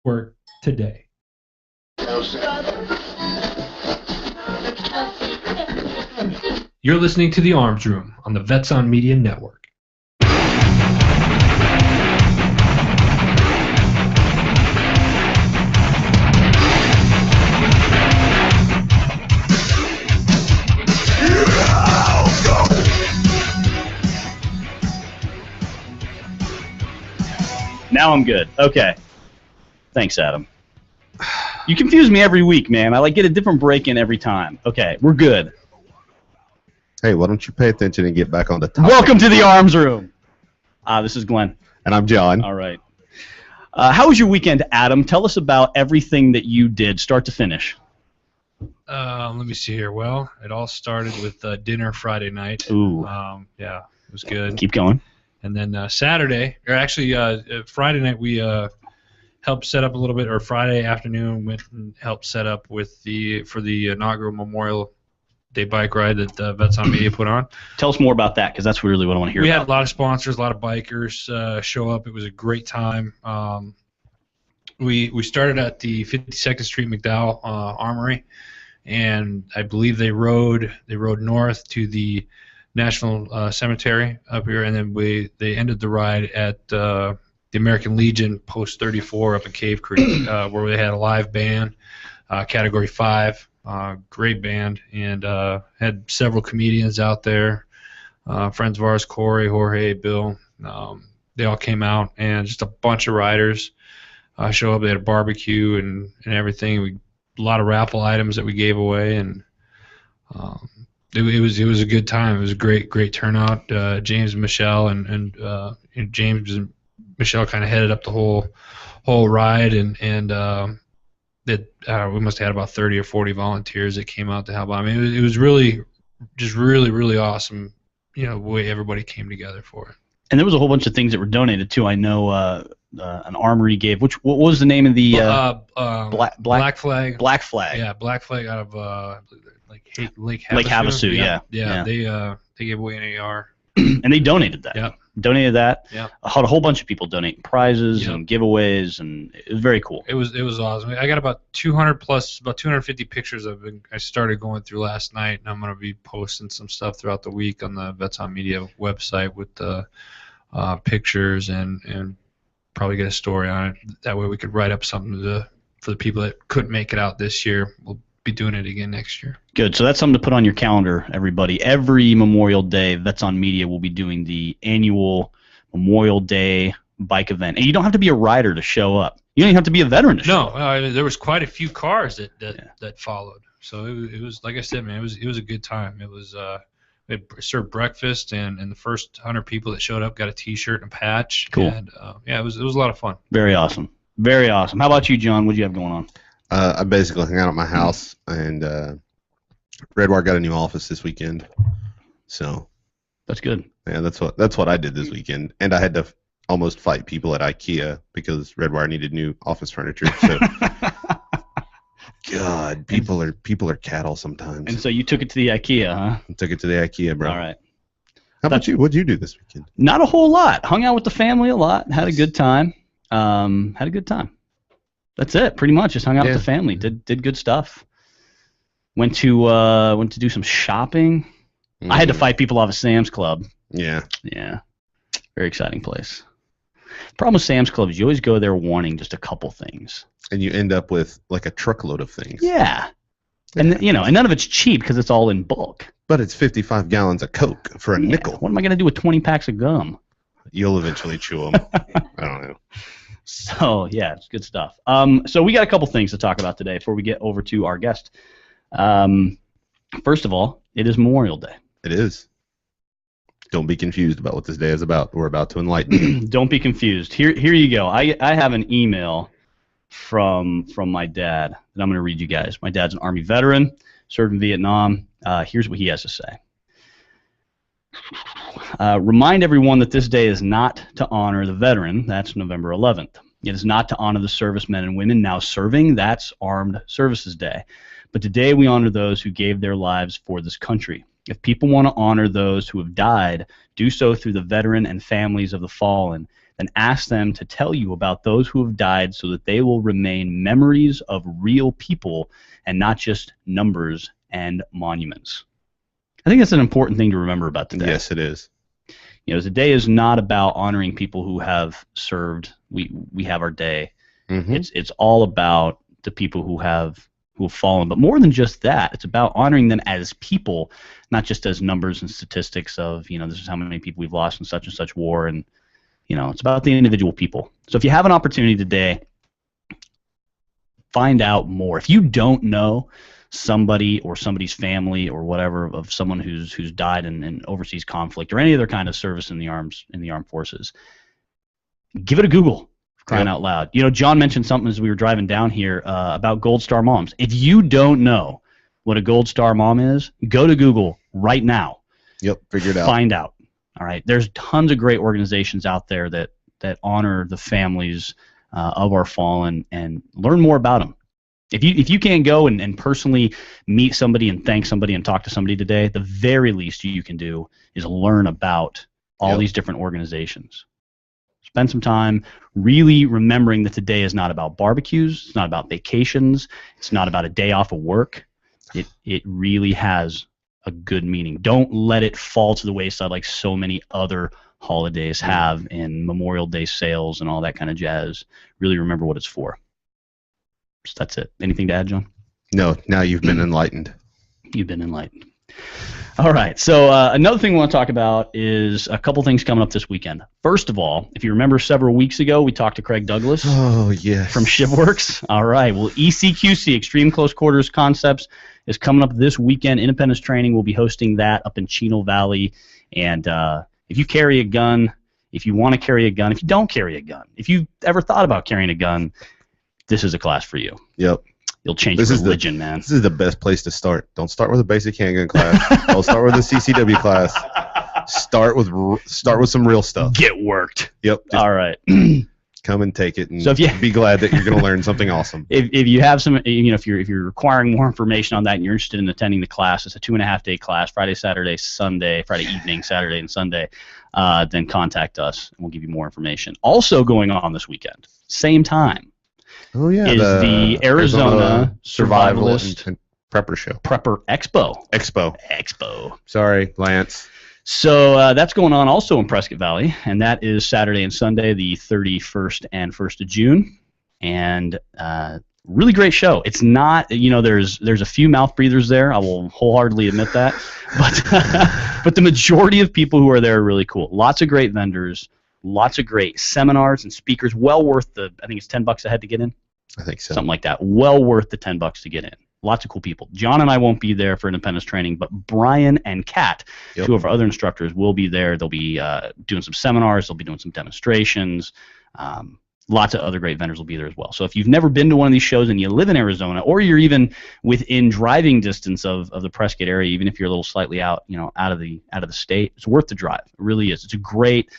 work today. You're listening to The Arms Room on the Vets on Media Network. Now I'm good. Okay. Thanks, Adam. You confuse me every week, man. I get a different break in every time. Okay, we're good. Hey, why don't you pay attention and get back on the topic? Welcome to the Arms Room. This is Glenn. And I'm John. All right. How was your weekend, Adam? Tell us about everything that you did, start to finish. Let me see here. Well, it all started with dinner Friday night. Ooh. Yeah, it was good. Keep going. And then Saturday, or actually Friday night, we helped set up a little bit, or Friday afternoon went and helped set up for the inaugural Memorial Day bike ride that Vets on Media put on. Tell us more about that, because that's really what I want to hear We about. had a lot of sponsors, a lot of bikers show up. It was a great time. We started at the 52nd Street McDowell Armory, and I believe they rode north to the National Cemetery up here, and then they ended the ride at the American Legion Post 34 up at Cave Creek, where they had a live band, Category 5, great band, and had several comedians out there, friends of ours, Corey, Jorge, Bill. They all came out, and just a bunch of riders show up. They had a barbecue and everything. A lot of raffle items that we gave away, and it was a good time. It was a great turnout. James and Michelle and James and Michelle kind of headed up the whole ride, and we must have had about 30 or 40 volunteers that came out to help. I mean, it was really awesome. You know, the way everybody came together for it. And there was a whole bunch of things that were donated too. I know an armory gave. What was the name of the Black Flag? Black Flag. Yeah, Black Flag out of Lake Havasu. Lake Havasu, yeah. They gave away an AR. And they donated that. Yep. Donated that. Yeah. I had a whole bunch of people donating prizes and giveaways, and it was very cool. It was awesome. I got about 250 pictures I started going through last night, and I'm going to be posting some stuff throughout the week on the Vets on Media website with the pictures and probably get a story on it. That way we could write up something for the people that couldn't make it out this year. We'll be doing it again next year. Good. So that's something to put on your calendar, everybody. Every Memorial Day, Vets on Media will be doing the annual Memorial Day bike event. And you don't have to be a rider to show up. You don't even have to be a veteran to show up. No, there was quite a few cars that followed. So it was, like I said, man, it was a good time. It was we had served breakfast, and the first 100 people that showed up got a T-shirt and a patch. Cool. And it was a lot of fun. Very awesome. Very awesome. How about you, John? What do you have going on? I basically hung out at my house, and Redwire got a new office this weekend. So that's good. Yeah, that's what I did this weekend, and I had to almost fight people at IKEA because Redwire needed new office furniture. So, God, people are cattle sometimes. And so you took it to the IKEA, huh? I took it to the IKEA, bro. All right. How about you? What'd you do this weekend? Not a whole lot. Hung out with the family a lot. Had a good time. That's it, pretty much. Just hung out with the family. Did good stuff. Went to do some shopping. I had to fight people off of Sam's Club. Yeah. Yeah. Very exciting place. Problem with Sam's Club is you always go there wanting just a couple things. And you end up with like a truckload of things. Yeah. And and none of it's cheap because it's all in bulk. But it's 55 gallons of Coke for a nickel. What am I going to do with 20 packs of gum? You'll eventually chew them. I don't know. So, yeah, it's good stuff. So we got a couple things to talk about today before we get over to our guest. First of all, it is Memorial Day. It is. Don't be confused about what this day is about. We're about to enlighten you. Don't be confused. Here you go. I have an email from my dad that I'm going to read you guys. My dad's an Army veteran, served in Vietnam. Here's what he has to say. Remind everyone that this day is not to honor the veteran. That's November 11th. It is not to honor the servicemen and women now serving. That's Armed Services Day. But today we honor those who gave their lives for this country. If people want to honor those who have died, do so through the veteran and families of the fallen. Then ask them to tell you about those who have died so that they will remain memories of real people and not just numbers and monuments. I think that's an important thing to remember about today. Yes, it is. You know, today is not about honoring people who have served. We have our day. Mm-hmm. It's all about the people who have fallen. But more than just that, it's about honoring them as people, not just as numbers and statistics of, you know, this is how many people we've lost in such and such war. And, you know, it's about the individual people. So if you have an opportunity today, find out more. If you don't know somebody or somebody's family or whatever of someone who's died in overseas conflict or any other kind of service in the armed forces, give it a Google. Crying out loud. You know, John mentioned something as we were driving down here about Gold Star moms. If you don't know what a Gold Star mom is, go to Google right now. Yep, figure it out. Find out. All right. There's tons of great organizations out there that honor the families of our fallen and learn more about them. If you can't go and personally meet somebody and thank somebody and talk to somebody today, the very least you can do is learn about all these different organizations. Spend some time really remembering that today is not about barbecues, it's not about vacations, it's not about a day off of work. It really has a good meaning. Don't let it fall to the wayside like so many other holidays have in Memorial Day sales and all that kind of jazz. Really remember what it's for. So that's it. Anything to add, John? No, now you've been enlightened. You've been enlightened. All right, so another thing we want to talk about is a couple things coming up this weekend. First of all, if you remember several weeks ago, we talked to Craig Douglas from ShipWorks. All right, well, ECQC, Extreme Close Quarters Concepts, is coming up this weekend. Independence Training will be hosting that up in Chino Valley. And if you carry a gun, if you want to carry a gun, if you don't carry a gun, if you've ever thought about carrying a gun, this is a class for you. Yep. You'll change your religion, man. This is the best place to start. Don't start with a basic handgun class. Don't start with a CCW class. Start with some real stuff. Get worked. Yep. All right. Come and take it, and so be glad that you're going to learn something awesome. If you have some, you know, if you're requiring more information on that, and you're interested in attending the class, it's a 2.5-day class, Friday, Saturday, Sunday, Friday evening, Saturday, and Sunday. Then contact us, and we'll give you more information. Also going on this weekend, same time. Oh yeah, is the Arizona Survivalist and Prepper Show. Prepper Expo. Sorry, Lance. So that's going on also in Prescott Valley, and that is Saturday and Sunday, the 31st and 1st of June. And really great show. It's not, you know, there's a few mouth breathers there. I will wholeheartedly admit that. But the majority of people who are there are really cool. Lots of great vendors. Lots of great seminars and speakers. Well worth I think it's $10 a head to get in. I think so. Something like that. Well worth the $10 to get in. Lots of cool people. John and I won't be there for Independence Training, but Brian and Kat, two of our other instructors, will be there. They'll be doing some seminars. They'll be doing some demonstrations. Lots of other great vendors will be there as well. So if you've never been to one of these shows and you live in Arizona, or you're even within driving distance of the Prescott area, even if you're a little slightly out, you know, out of the state, it's worth the drive. It really is. It's a great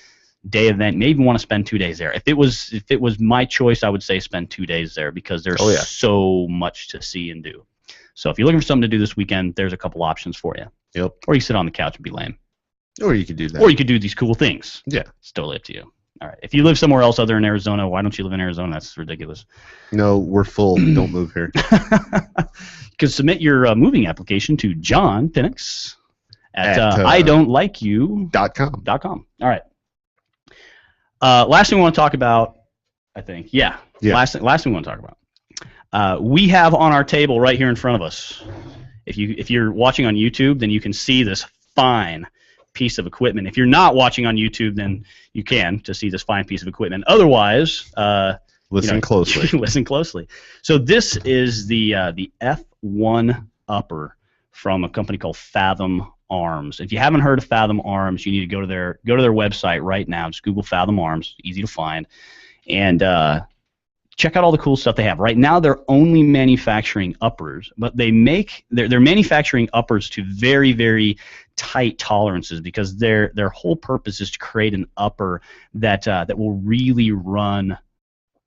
day event. Maybe want to spend 2 days there. If it was my choice, I would say spend 2 days there because there's so much to see and do. So if you're looking for something to do this weekend, there's a couple options for you. Yep. Or you sit on the couch and be lame. Or you could do that. Or you could do these cool things. Yeah. It's totally up to you. All right. If you live somewhere else other than Arizona, why don't you live in Arizona? That's ridiculous. No, we're full. Don't move here. You can submit your moving application to John Pinnix at idon'tlikeyou.com. All right. Last thing we want to talk about, I think. Yeah. Last thing we want to talk about. We have on our table right here in front of us. If you're watching on YouTube, then you can see this fine piece of equipment. If you're not watching on YouTube, then you can to see this fine piece of equipment. Otherwise, listen closely. Listen closely. So this is the F1 upper from a company called Fathom Arms. If you haven't heard of Fathom Arms, you need to go to their website right now. Just Google Fathom Arms, easy to find, and check out all the cool stuff they have. Right now, they're only manufacturing uppers, but they're manufacturing uppers to very, very tight tolerances because their whole purpose is to create an upper that will really run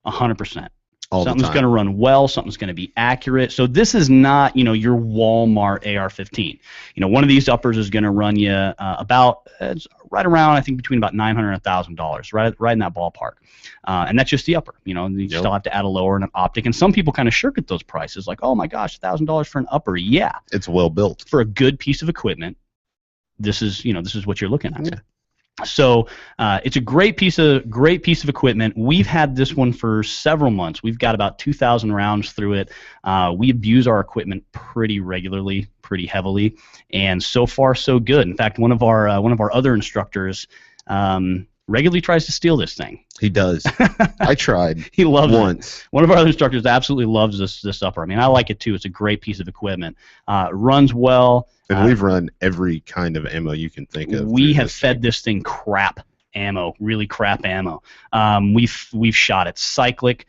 100%. Something's going to run well. Something's going to be accurate. So this is not, your Walmart AR-15. One of these uppers is going to run you about right around, I think, between about $900 and $1,000, right in that ballpark. And that's just the upper. You still have to add a lower and an optic. And some people kind of shirk at those prices, like, oh my gosh, $1,000 for an upper. Yeah, it's well built for a good piece of equipment. This is what you're looking at. Yeah. So it's a great piece of equipment. We've had this one for several months. We've got about 2,000 rounds through it. We abuse our equipment pretty regularly, pretty heavily, and so far so good. In fact, one of our other instructors regularly tries to steal this thing. He does. I tried. He loves once. it. One of our other instructors absolutely loves this upper. I mean, I like it too. It's a great piece of equipment. Runs well. And we've run every kind of ammo you can think of. We have fed this thing crap ammo, really crap ammo. We've shot it cyclic.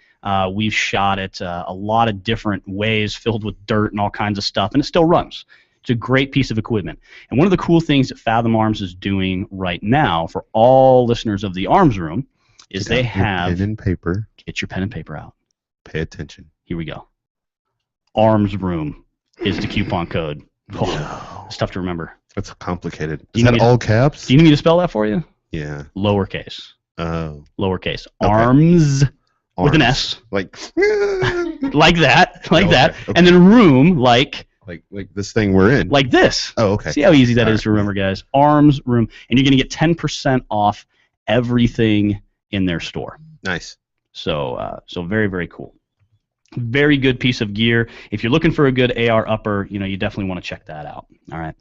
We've shot it a lot of different ways, filled with dirt and all kinds of stuff, and it still runs. It's a great piece of equipment. And one of the cool things that Fathom Arms is doing right now for all listeners of the Arms Room is they have pen and paper. Get your pen and paper out. Pay attention. Here we go. Arms Room is the coupon code. Oh, no. It's tough to remember. That's complicated. Is that all caps? Do you need me to spell that for you? Yeah. Lowercase. Oh. Lowercase. Okay. Arms with an S. Like like that. Like okay, that. okay. And then room like this thing we're in. Like this. Oh, okay. See how easy that is to remember, guys. Arms Room. And you're going to get 10% off everything in their store. Nice. So very, very cool. Very good piece of gear. If you're looking for a good AR upper, you definitely want to check that out. All right.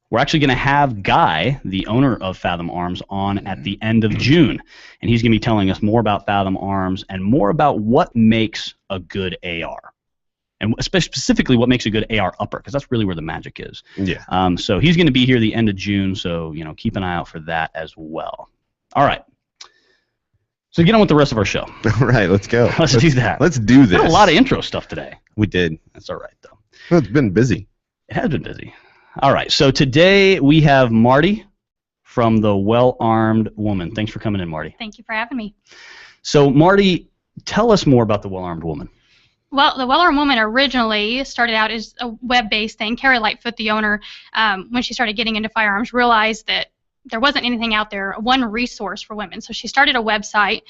We're actually going to have Guy, the owner of Fathom Arms, on at the end of June, and he's going to be telling us more about Fathom Arms and more about what makes a good AR, and specifically what makes a good AR upper, because that's really where the magic is. Yeah. So he's going to be here the end of June, so keep an eye out for that as well. All right. So get on with the rest of our show. All right, let's go. Let's do that. Let's do this. We had a lot of intro stuff today. We did. That's all right, though. Well, it's been busy. It has been busy. All right, so today we have Marti from the Well-Armed Woman. Thanks for coming in, Marti. Thank you for having me. So, Marti, tell us more about the Well-Armed Woman. Well, the Well-Armed Woman originally started out as a web-based thing. Carrie Lightfoot, the owner, when she started getting into firearms, realized that there wasn't anything out there, one resource for women. So she started a website.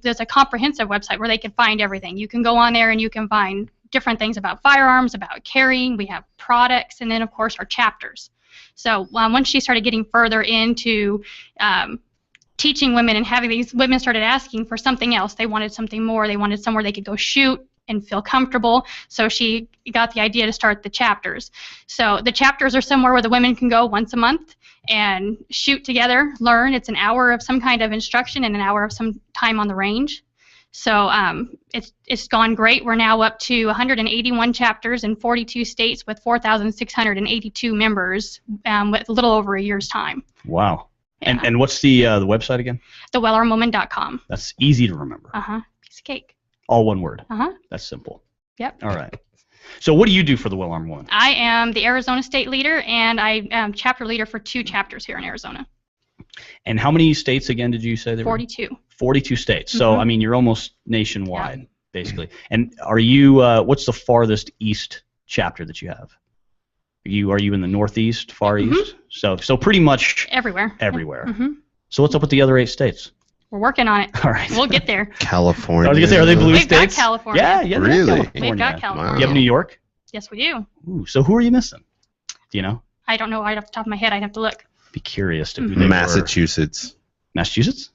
There's a comprehensive website where they can find everything. You can go on there and you can find different things about firearms, about carrying. We have products, and then, of course, our chapters. So once she started getting further into teaching women and having these women started asking for something else. They wanted something more. They wanted somewhere they could go shoot and feel comfortable. So she got the idea to start the chapters. So the chapters are somewhere where the women can go once a month and shoot together, learn. It's an hour of some kind of instruction and an hour of some time on the range. So it's gone great. We're now up to 181 chapters in 42 states with 4,682 members with a little over a year's time. Wow. Yeah. And what's the website again? TheWellArmedWoman.com. That's easy to remember. Piece of cake. All one word. Uh-huh. That's simple. Yep. All right. So what do you do for the Well-Armed Woman? I am the Arizona State Leader, and I am chapter leader for 2 chapters here in Arizona. And how many states again did you say there 42. were? 42 states. So, Mhm. I mean, you're almost nationwide, basically. And are you, what's the farthest east chapter that you have? Are you in the northeast, far east? So pretty much Everywhere. everywhere. Mm-hmm. So what's up with the other 8 states? We're working on it. All right. We'll get there. California. I was gonna say, are they blue We've states? got California. Yeah, they have Really? California. We've got Wow. California. You have New York? Yes, we do. Ooh, so who are you missing? Do you know? I don't know right off the top of my head. I'd have to look. Be curious to who they were. Massachusetts. Massachusetts?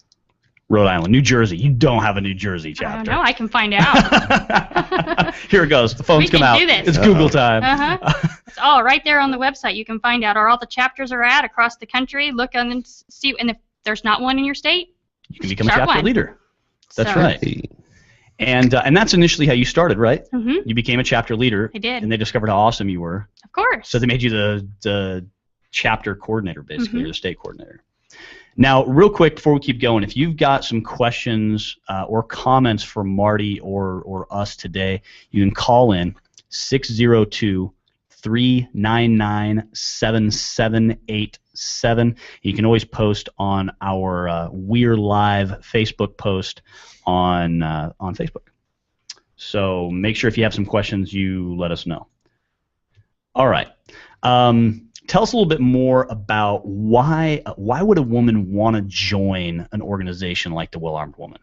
Rhode Island, New Jersey. You don't have a New Jersey I chapter. don't know. I can find out. Here it goes. The phones We come can out. do this. It's Google time. It's all right there on the website. You can find out where all the chapters are at across the country. Look and see. And if there's not one in your state, You can become a start chapter one. leader. That's So- right. And that's initially how you started, right? Mm-hmm. You became a chapter leader. I did. And they discovered how awesome you were. Of course. So they made you the chapter coordinator, basically, Mhm. or the state coordinator. Now, real quick before we keep going, if you've got some questions or comments for Marti or us today, you can call in 602 399-7787. You can always post on our We're Live Facebook post on Facebook. So make sure if you have some questions, you let us know. All right. Tell us a little bit more about why would a woman want to join an organization like the Well Armed Woman?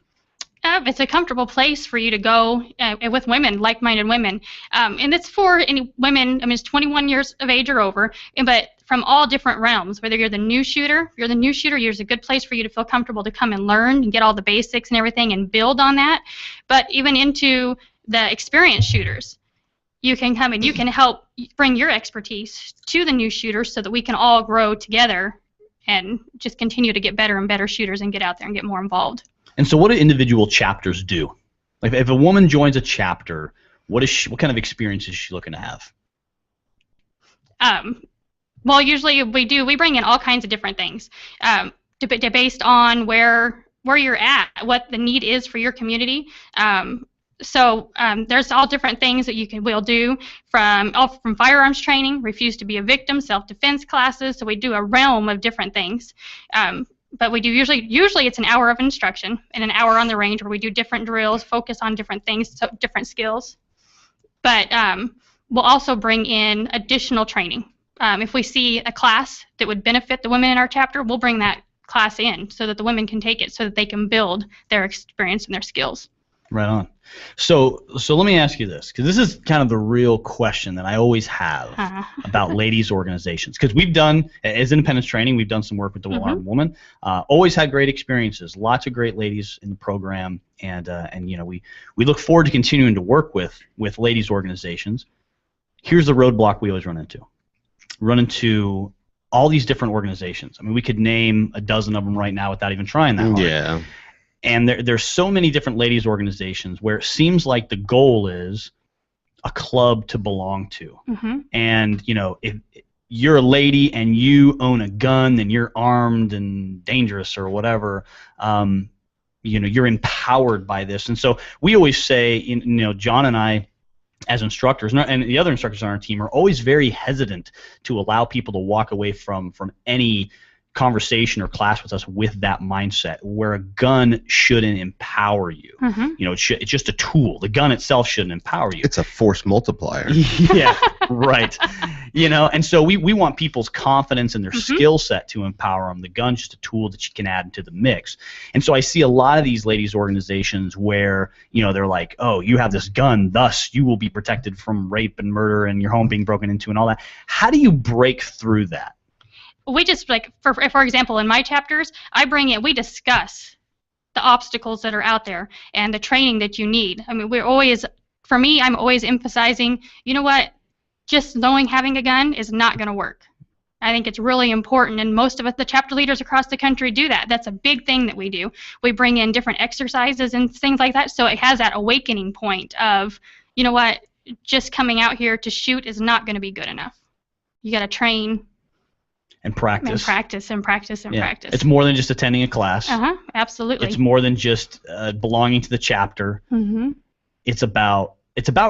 It's a comfortable place for you to go with women, like-minded women. And it's for any women, I mean, it's 21 years of age or over, but from all different realms. Whether you're the new shooter, here's a good place for you to feel comfortable to come and learn and get all the basics and everything and build on that. But even into the experienced shooters, you can come and you can help bring your expertise to the new shooters so that we can all grow together and just continue to get better and better shooters and get out there and get more involved. And so what do individual chapters do? Like if a woman joins a chapter, what kind of experience is she looking to have? Well, usually we bring in all kinds of different things based on where you're at, what the need is for your community. So there's all different things that we'll do from firearms training, refuse to be a victim, self-defense classes. So we do a realm of different things. But we do usually it's an hour of instruction and an hour on the range where we do different drills, focus on different things, so different skills. But we'll also bring in additional training. If we see a class that would benefit the women in our chapter, we'll bring that class in so that the women can take it so that they can build their experience and their skills. Right on. So let me ask you this, because this is kind of the real question that I always have about ladies' organizations. Because we've done, as independence training, we've done some work with the Well Armed Woman. Always had great experiences. Lots of great ladies in the program, and you know we look forward to continuing to work with ladies' organizations. Here's the roadblock we always run into. Run into all these different organizations. I mean, we could name a dozen of them right now without even trying that hard. Yeah. And there's so many different ladies' organizations where it seems like the goal is a club to belong to. And, you know, if you're a lady and you own a gun, then you're armed and dangerous or whatever. You know, you're empowered by this. And so we always say, you know, John and I, as instructors, and the other instructors on our team, are always very hesitant to allow people to walk away from any conversation or class with us with that mindset, where a gun shouldn't empower you. You know, it's just a tool. The gun itself shouldn't empower you. It's a force multiplier. Yeah, right. You know, and so we want people's confidence and their skill set to empower them. The gun's just a tool that you can add into the mix. And so I see a lot of these ladies' organizations where, you know, they're like, oh, you have this gun, thus you will be protected from rape and murder and your home being broken into and all that. How do you break through that? We just, like, for example, in my chapters, we discuss the obstacles that are out there and the training that you need. I mean, for me, I'm always emphasizing, you know what, just having a gun is not going to work. I think it's really important, and most of us, the chapter leaders across the country, do that. That's a big thing that we do. We bring in different exercises and things like that, so it has that awakening point of, you know what, just coming out here to shoot is not going to be good enough. You got to train. And practice. And practice and practice and practice. It's more than just attending a class. Absolutely. It's more than just belonging to the chapter. It's about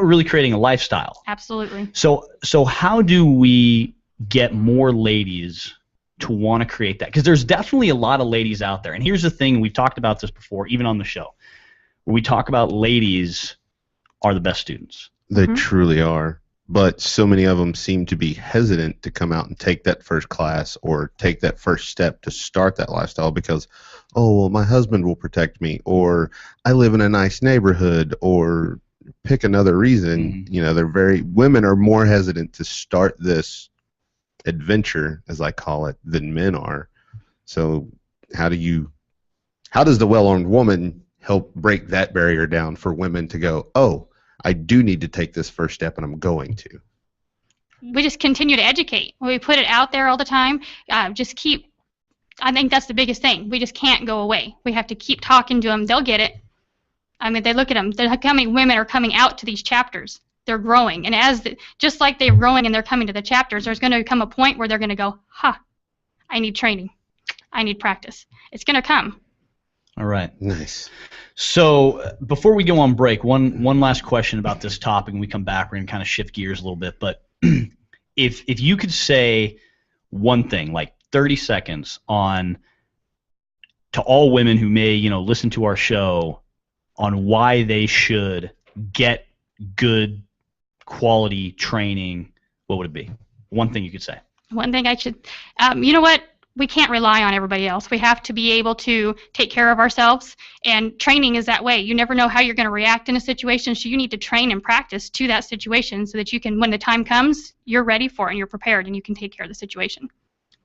really creating a lifestyle. Absolutely. So how do we get more ladies to want to create that? Because there's definitely a lot of ladies out there. And here's the thing, we've talked about this before, even on the show, where we talk about ladies are the best students. They truly are. But so many of them seem to be hesitant to come out and take that first class or take that first step to start that lifestyle because, oh, well, my husband will protect me, or I live in a nice neighborhood, or pick another reason. You know, women are more hesitant to start this adventure, as I call it, than men are. So how does the Well-Armed Woman help break that barrier down for women to go, oh, I do need to take this first step, and I'm going to? We just continue to educate. We put it out there all the time. I think that's the biggest thing. We just can't go away. We have to keep talking to them. They'll get it. I mean, they look at them. Women are coming out to these chapters. They're growing. And just like they're growing and they're coming to the chapters, there's going to come a point where they're going to go, I need training. I need practice. It's going to come. All right. Nice. So before we go on break, one last question about this topic, and we come back, we're going to kind of shift gears a little bit. But if you could say one thing, like 30 seconds on to all women who may, listen to our show on why they should get good quality training, what would it be? One thing you could say. One thing I should, you know what? We can't rely on everybody else. We have to be able to take care of ourselves, and training is that way. You never know how you're going to react in a situation, so you need to train and practice to that situation so that you can, when the time comes, you're ready for it and you're prepared and you can take care of the situation.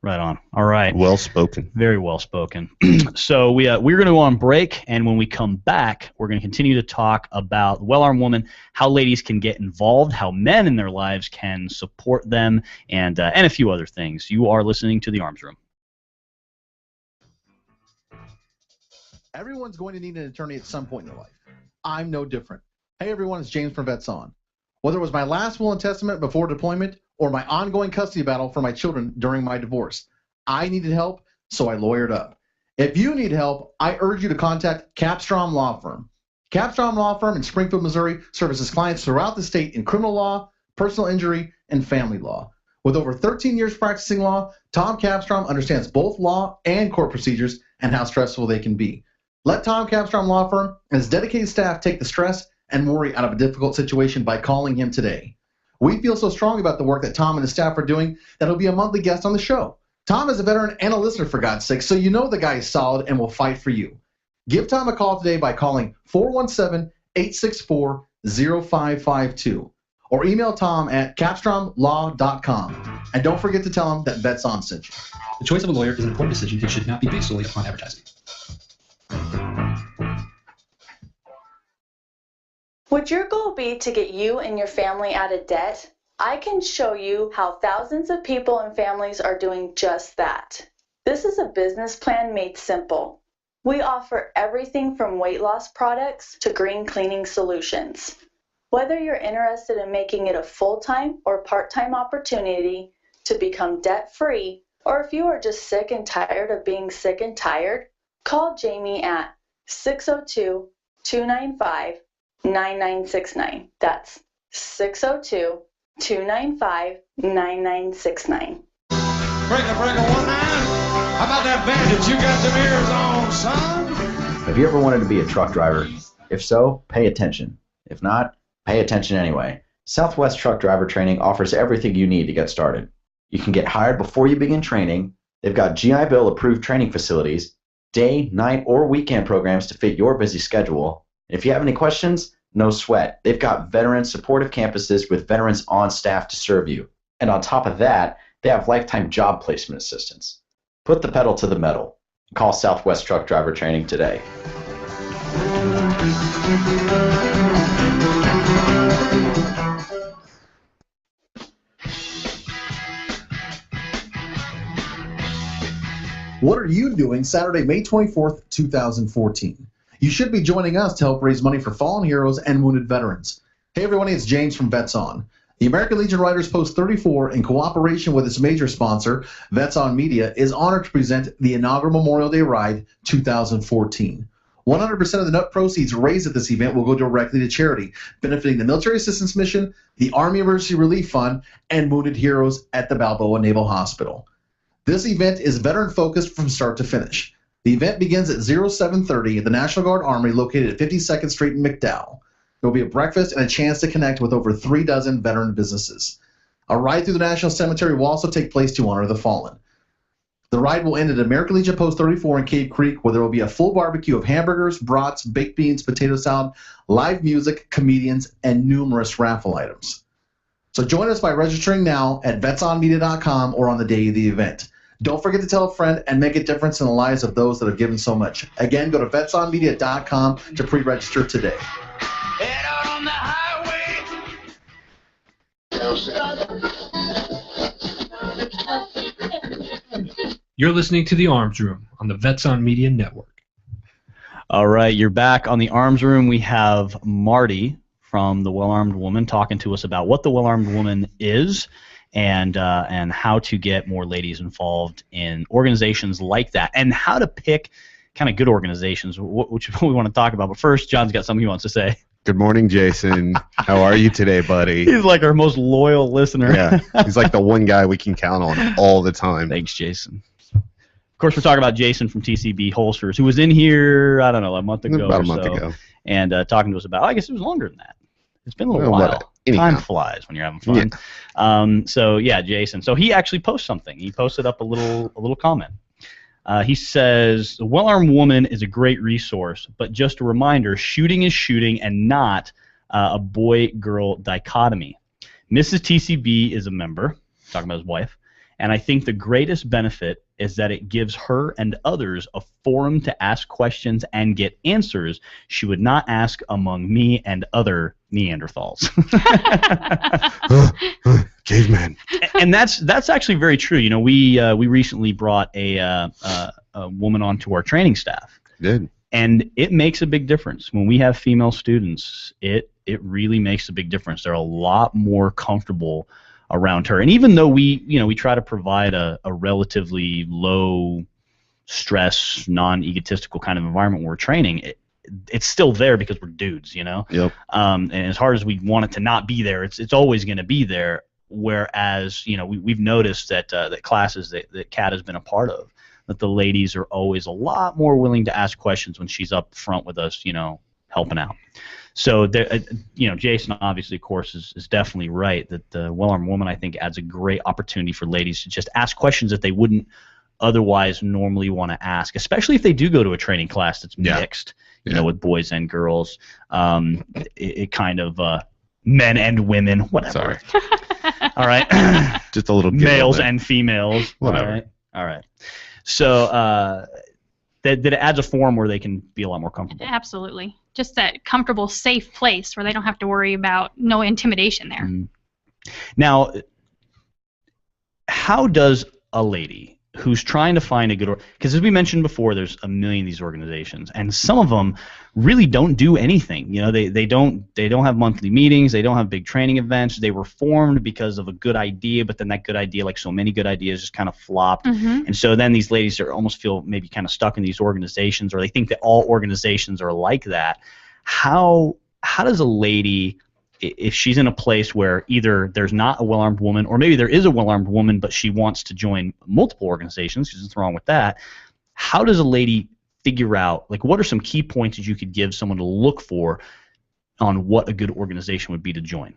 Right on. All right. Well spoken. Very well spoken. So we're going to go on break, and when we come back, we're going to continue to talk about the well-armed woman, how ladies can get involved, how men in their lives can support them, and a few other things. You are listening to The Arms Room. Everyone's going to need an attorney at some point in their life. I'm no different. Hey everyone, it's James from Vets On. Whether it was my last will and testament before deployment or my ongoing custody battle for my children during my divorce, I needed help, so I lawyered up. If you need help, I urge you to contact Capstrom Law Firm. Capstrom Law Firm in Springfield, Missouri services clients throughout the state in criminal law, personal injury, and family law. With over 13 years practicing law, Tom Capstrom understands both law and court procedures and how stressful they can be. Let Tom Capstrom Law Firm and his dedicated staff take the stress and worry out of a difficult situation by calling him today. We feel so strongly about the work that Tom and his staff are doing that he'll be a monthly guest on the show. Tom is a veteran and a listener, for God's sake, so you know the guy is solid and will fight for you. Give Tom a call today by calling 417-864-0552 or email Tom at capstromlaw.com. And don't forget to tell him that Vets On sent you. The choice of a lawyer is an important decision and should not be based solely upon advertising. Would your goal be to get you and your family out of debt? I can show you how thousands of people and families are doing just that. This is a business plan made simple. We offer everything from weight loss products to green cleaning solutions. Whether you're interested in making it a full-time or part-time opportunity to become debt-free, or if you are just sick and tired of being sick and tired, call Jamie at 602-295-9969. That's 602-295-9969. Breaker, 1-9. How about that bandage? You got them ears on, son? Have you ever wanted to be a truck driver? If so, pay attention. If not, pay attention anyway. Southwest Truck Driver Training offers everything you need to get started. You can get hired before you begin training. They've got GI Bill approved training facilities, day, night, or weekend programs to fit your busy schedule. If you have any questions, no sweat. They've got veteran supportive campuses with veterans on staff to serve you. And on top of that, they have lifetime job placement assistance. Put the pedal to the metal. Call Southwest Truck Driver Training today. What are you doing Saturday, May 24th, 2014? You should be joining us to help raise money for fallen heroes and wounded veterans. Hey everyone, it's James from Vets On. The American Legion Riders Post 34, in cooperation with its major sponsor, Vets On Media, is honored to present the inaugural Memorial Day Ride 2014. 100% of the net proceeds raised at this event will go directly to charity, benefiting the Military Assistance Mission, the Army Emergency Relief Fund, and wounded heroes at the Balboa Naval Hospital. This event is veteran-focused from start to finish. The event begins at 0730 at the National Guard Armory located at 52nd Street in McDowell. There will be a breakfast and a chance to connect with over 3 dozen veteran businesses. A ride through the National Cemetery will also take place to honor the fallen. The ride will end at American Legion Post 34 in Cave Creek, where there will be a full barbecue of hamburgers, brats, baked beans, potato salad, live music, comedians, and numerous raffle items. So join us by registering now at vetsonmedia.com or on the day of the event. Don't forget to tell a friend and make a difference in the lives of those that have given so much. Again, go to vetsonmedia.com to pre-register today. Head out on the highway. You're listening to The Arms Room on the Vets On Media Network. All right, you're back on The Arms Room. We have Marty from The Well-Armed Woman talking to us about what The Well-Armed Woman is and how to get more ladies involved in organizations like that and how to pick kind of good organizations, which we want to talk about. But first, John's got something he wants to say. Good morning, Jason. How are you today, buddy? He's like our most loyal listener. Yeah, he's like the one guy we can count on all the time. Thanks, Jason. Of course, we're talking about Jason from TCB Holsters, who was in here, I don't know, a month ago About or a month so, ago. and talking to us about, I guess it was longer than that. It's been a little Well, while. anyhow. Time flies when you're having fun. So, yeah, Jason. So he actually posted something. He posted up a little comment. He says, the well-armed woman is a great resource, but just a reminder, shooting is shooting and not a boy-girl dichotomy. Mrs. TCB is a member, talking about his wife, and I think the greatest benefit is that it gives her and others a forum to ask questions and get answers she would not ask among me and other Neanderthals. Caveman. And that's actually very true. You know, we recently brought a woman onto our training staff. Good. And it makes a big difference. When we have female students, it really makes a big difference. They're a lot more comfortable around her. And even though we try to provide a relatively low stress, non-egotistical kind of environment where we're training, it's still there because we're dudes, you know? Yep. And as hard as we want it to not be there, it's always going to be there. Whereas, you know, we've noticed that that classes that Kat has been a part of, that the ladies are always a lot more willing to ask questions when she's up front with us, you know, helping out. So, there, you know, Jason obviously, of course, is definitely right that the well-armed woman, I think, adds a great opportunity for ladies to just ask questions that they wouldn't otherwise normally want to ask, especially if they do go to a training class that's mixed, you know, with boys and girls. It kind of men and women, whatever. Sorry. All right. Just a little males and females. Whatever. All right. So that it adds a forum where they can be a lot more comfortable. Absolutely. Just that comfortable, safe place where they don't have to worry about no intimidation there. Now, how does a lady who's trying to find a good because as we mentioned before, there's a million of these organizations, and some of them really don't do anything. You know, they don't have monthly meetings, they don't have big training events. They were formed because of a good idea, but then that good idea, like so many good ideas, just kind of flopped. And so then these ladies are almost feel maybe kind of stuck in these organizations, or they think that all organizations are like that. How does a lady, if she's in a place where either there's not a well-armed woman, or maybe there is a well-armed woman but she wants to join multiple organizations, there's nothing wrong with that, how does a lady figure out, like, what are some key points that you could give someone to look for on what a good organization would be to join?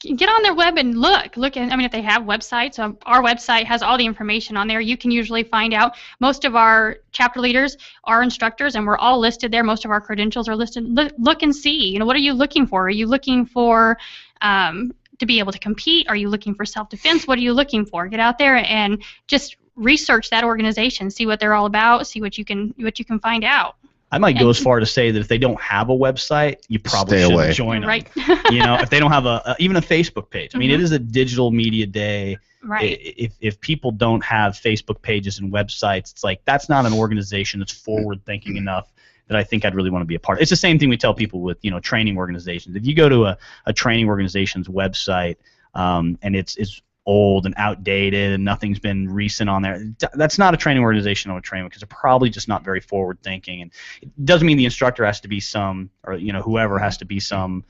Get on their web and look. I mean, if they have websites, our website has all the information on there. You can usually find out. Most of our chapter leaders are instructors, and we're all listed there. Most of our credentials are listed. Look and see. You know, what are you looking for? Are you looking for to be able to compete? Are you looking for self-defense? What are you looking for? Get out there and just research that organization. See what they're all about. See what you can find out. I might go as far to say that if they don't have a website, you probably shouldn't join them. Right. You know, if they don't have even a Facebook page. I mean, it is a digital media day. Right. If people don't have Facebook pages and websites, it's like that's not an organization that's forward-thinking enough that I think I'd really want to be a part of. It's the same thing we tell people with, you know, training organizations. If you go to a training organization's website and it's old and outdated and nothing's been recent on there, that's not a training organization I would train with, because they're probably just not very forward thinking. And it doesn't mean the instructor has to be some, or, you know, whoever has to be some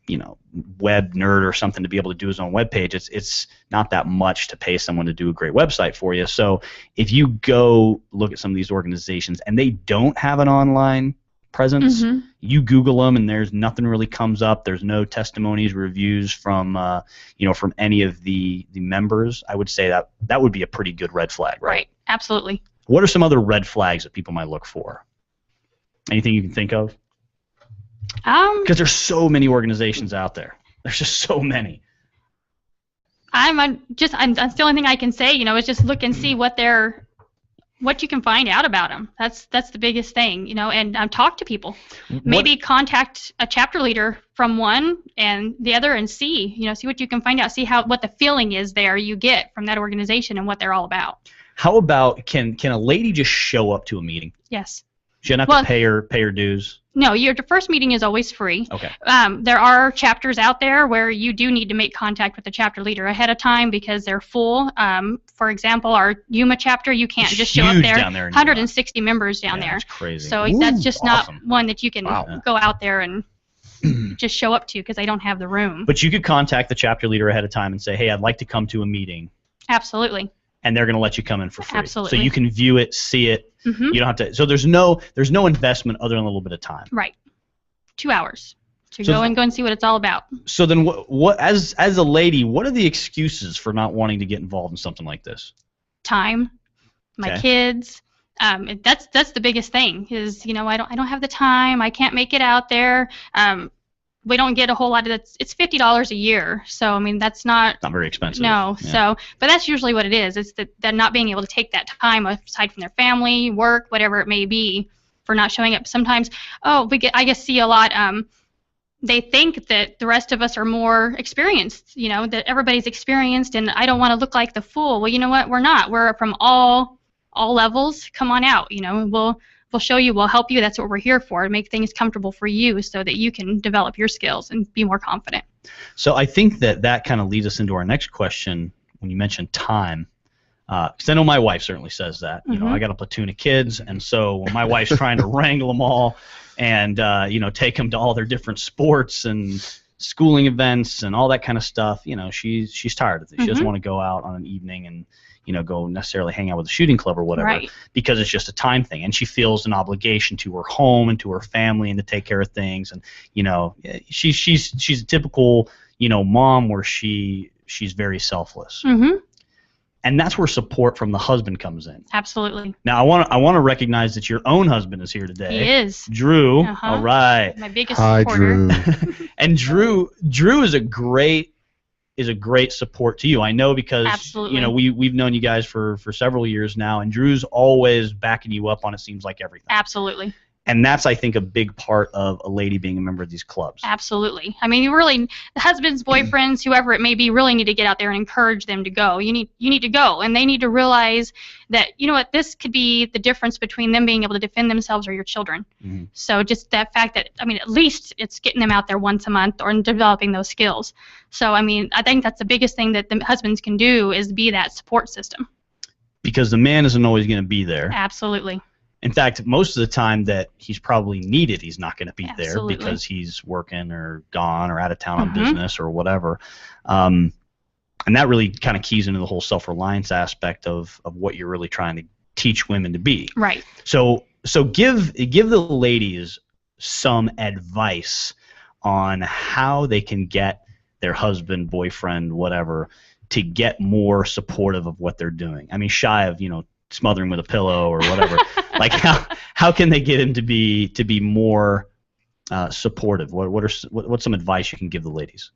you know, web nerd or something to be able to do his own web page. It's not that much to pay someone to do a great website for you. So if you go look at some of these organizations and they don't have an online presence, you Google them and there's nothing really comes up. There's no testimonies, reviews from from any of the members. I would say that would be a pretty good red flag, right? Right. Absolutely. What are some other red flags that people might look for? Anything you can think of? Because there's so many organizations out there. There's just so many. That's the only thing I can say. You know, is just look and see what you can find out about them. That's the biggest thing, you know, and talk to people. Maybe contact a chapter leader from one and the other and see what you can find out. See what the feeling is there you get from that organization and what they're all about. How about can a lady just show up to a meeting? Yes. She doesn't have to pay her dues. No, your first meeting is always free. Okay. There are chapters out there where you do need to make contact with the chapter leader ahead of time because they're full. For example, our Yuma chapter, you can't just show up there. Down there 160 members down there. That's crazy. So that's just not one that you can go out there and just show up to because they don't have the room. But you could contact the chapter leader ahead of time and say, hey, I'd like to come to a meeting. Absolutely. And they're going to let you come in for free. Absolutely. So you can view it, see it. You don't have to. So there's no investment other than a little bit of time. Right. 2 hours to go and see what it's all about. So then, what as a lady, what are the excuses for not wanting to get involved in something like this? Time, my kids. That's the biggest thing. Is I don't have the time. I can't make it out there. We don't get a whole lot of that. It's $50 a year, so I mean that's not very expensive. No, but that's usually what it is. It's that not being able to take that time aside from their family, work, whatever it may be, for not showing up. Sometimes, I see a lot. They think that the rest of us are more experienced. That everybody's experienced, and I don't want to look like the fool. Well, you know what? We're not. We're from all levels. Come on out. We'll show you, we'll help you. That's what we're here for, to make things comfortable for you so that you can develop your skills and be more confident. So I think that kind of leads us into our next question when you mentioned time. Because I know my wife certainly says that. I got a platoon of kids, and so when my wife's trying to wrangle them all and take them to all their different sports and schooling events and all that kind of stuff, she's tired of it. She doesn't want to go out on an evening and go necessarily hang out with a shooting club or whatever, because it's just a time thing, and she feels an obligation to her home and to her family and to take care of things, and she's a typical mom where she's very selfless, and that's where support from the husband comes in. Absolutely. Now I want to recognize that your own husband is here today. He is. Drew. All right. My biggest supporter. Drew. And Drew is a great support to you. I know because we've known you guys for several years now, and Drew's always backing you up on, it seems like, everything. Absolutely. And that's, I think, a big part of a lady being a member of these clubs. Absolutely. I mean, the husbands, boyfriends, whoever it may be, really need to get out there and encourage them to go. You need to go, and they need to realize that, this could be the difference between them being able to defend themselves or your children. So just that fact that, at least it's getting them out there once a month or developing those skills. So, I think that's the biggest thing that the husbands can do is be that support system. Because the man isn't always going to be there. Absolutely. In fact, most of the time that he's probably needed, he's not going to be there because he's working or gone or out of town on business or whatever. And that really kind of keys into the whole self-reliance aspect of what you're really trying to teach women to be. Right. So give the ladies some advice on how they can get their husband, boyfriend, whatever, to get more supportive of what they're doing. Shy of, smothering with a pillow or whatever. Like how can they get him to be more supportive? What's some advice you can give the ladies?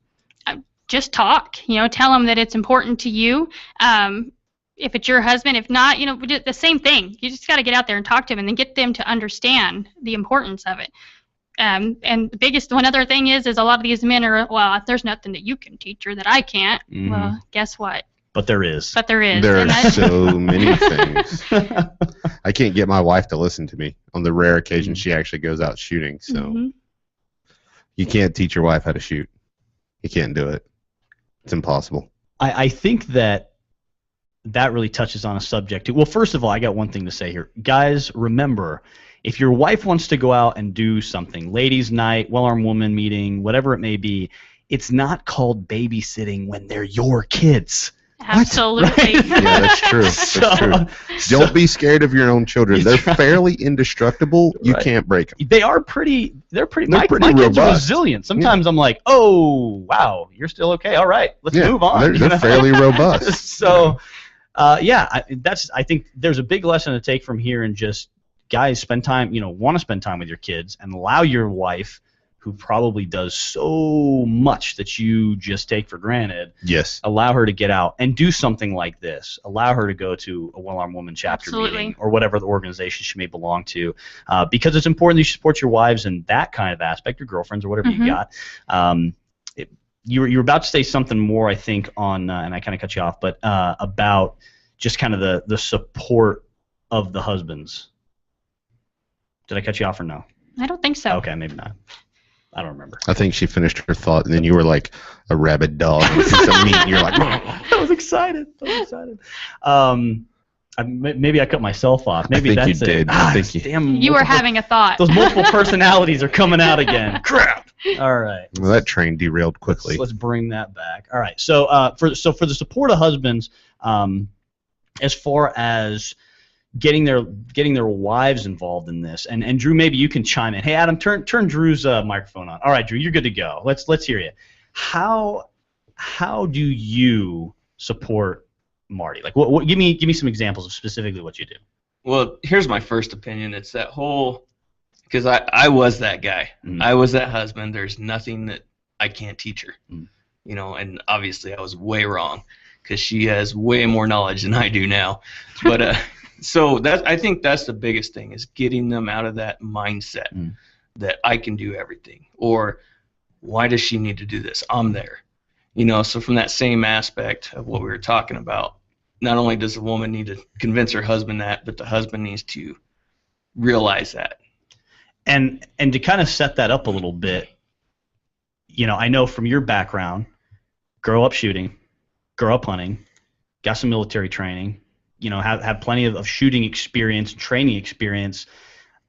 Just talk. Tell them that it's important to you. If it's your husband, if not, the same thing. You just got to get out there and talk to them, and then get them to understand the importance of it. And the biggest one other thing is a lot of these men are, well, there's nothing that you can teach her that I can't. Well, guess what? But there is. There are so many things. I can't get my wife to listen to me on the rare occasion she actually goes out shooting. So you can't teach your wife how to shoot. You can't do it. It's impossible. I think that really touches on a subject too. Well, first of all, I got one thing to say here. Guys, remember, if your wife wants to go out and do something, ladies' night, well-armed woman meeting, whatever it may be, it's not called babysitting when they're your kids. Absolutely. Right? Yeah, that's true. That's true. Don't be scared of your own children. They're fairly indestructible. You can't break them. They're pretty my robust. kids are resilient. Sometimes I'm like, oh, wow, you're still okay. All right, let's move on. They're fairly robust. So, I think there's a big lesson to take from here, and just, guys, spend time, want to spend time with your kids, and allow your wife, who probably does so much that you just take for granted. Yes. Allow her to get out and do something like this. Allow her to go to a well-armed woman chapter meeting or whatever the organization she may belong to, because it's important that you support your wives in that kind of aspect, your girlfriends or whatever you got. You were about to say something more, I think, on, and I kind of cut you off, but about just kind of the support of the husbands. Did I cut you off or no? I don't think so. Okay, maybe not. I don't remember. I think she finished her thought, and then you were like a rabid dog with a piece of meat, and you're like, I was excited. Maybe I cut myself off. Maybe I think that's you did. it. I think you. Damn, You were having a thought. those multiple personalities are coming out again. Crap. All right. Well, that train derailed quickly. Let's bring that back. All right. So for the support of husbands, as far as getting their wives involved in this, and Drew, maybe you can chime in. Hey, Adam, turn Drew's microphone on. All right, Drew, you're good to go. Let's hear you. How do you support Marti? Like, what? Give me some examples of specifically what you do. Well, here's my first opinion. It's that whole, because I was that guy. I was that husband. There's nothing that I can't teach her. You know, and obviously I was way wrong because she has way more knowledge than I do now. But so I think that's the biggest thing, is getting them out of that mindset that I can do everything, or why does she need to do this? I'm there. You know, so from that same aspect of what we were talking about, not only does the woman need to convince her husband that, but the husband needs to realize that. And to kind of set that up a little bit, you know, I know from your background, grow up shooting, grow up hunting, got some military training, you know, have plenty of shooting experience, training experience.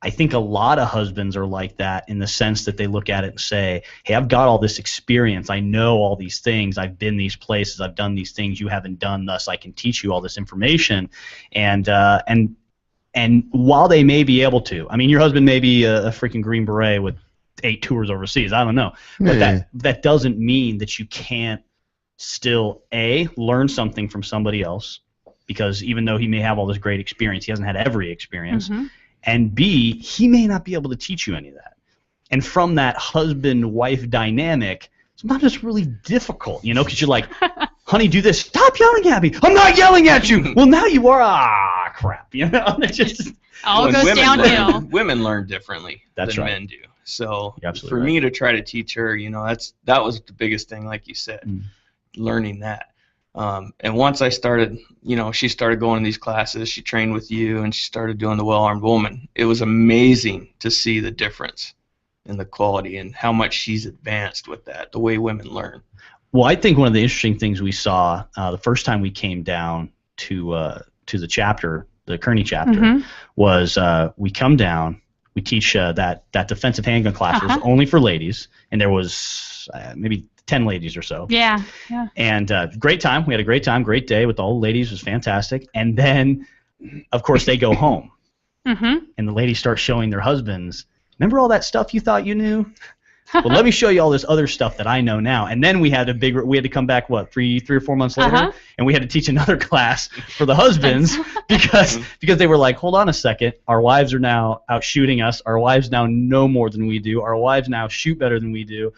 I think a lot of husbands are like that in the sense that they look at it and say, hey, I've got all this experience. I know all these things. I've been these places. I've done these things you haven't done. Thus, I can teach you all this information. And while they may be able to, I mean, your husband may be a freaking Green Beret with 8 tours overseas. I don't know. But that doesn't mean that you can't still, A, learn something from somebody else, because even though he may have all this great experience, he hasn't had every experience. And B, he may not be able to teach you any of that. And from that husband-wife dynamic, sometimes it's really difficult, you know, because you're like, honey, do this. Stop yelling at me. I'm not yelling at you. Well, now you are. Ah, crap. You know, it's just all goes downhill. Women learn differently than men do. So for me to try to teach her, you know, that was the biggest thing, like you said, learning that. And once I started, you know, she started going to these classes, she trained with you, and she started doing the Well-Armed Woman. It was amazing to see the difference in the quality and how much she's advanced with that, the way women learn. Well, I think one of the interesting things we saw the first time we came down to the chapter, the Kearney chapter, was we come down, we teach that defensive handgun class was only for ladies, and there was maybe 10 ladies or so. Yeah. And great time. We had a great time, great day with all the ladies. It was fantastic. And then, of course, they go home. And the ladies start showing their husbands, remember all that stuff you thought you knew? Well, let me show you all this other stuff that I know now. And then we had to come back, what, three or 4 months later? And we had to teach another class for the husbands because they were like, hold on a second. Our wives are now out shooting us. Our wives now know more than we do. Our wives now shoot better than we do.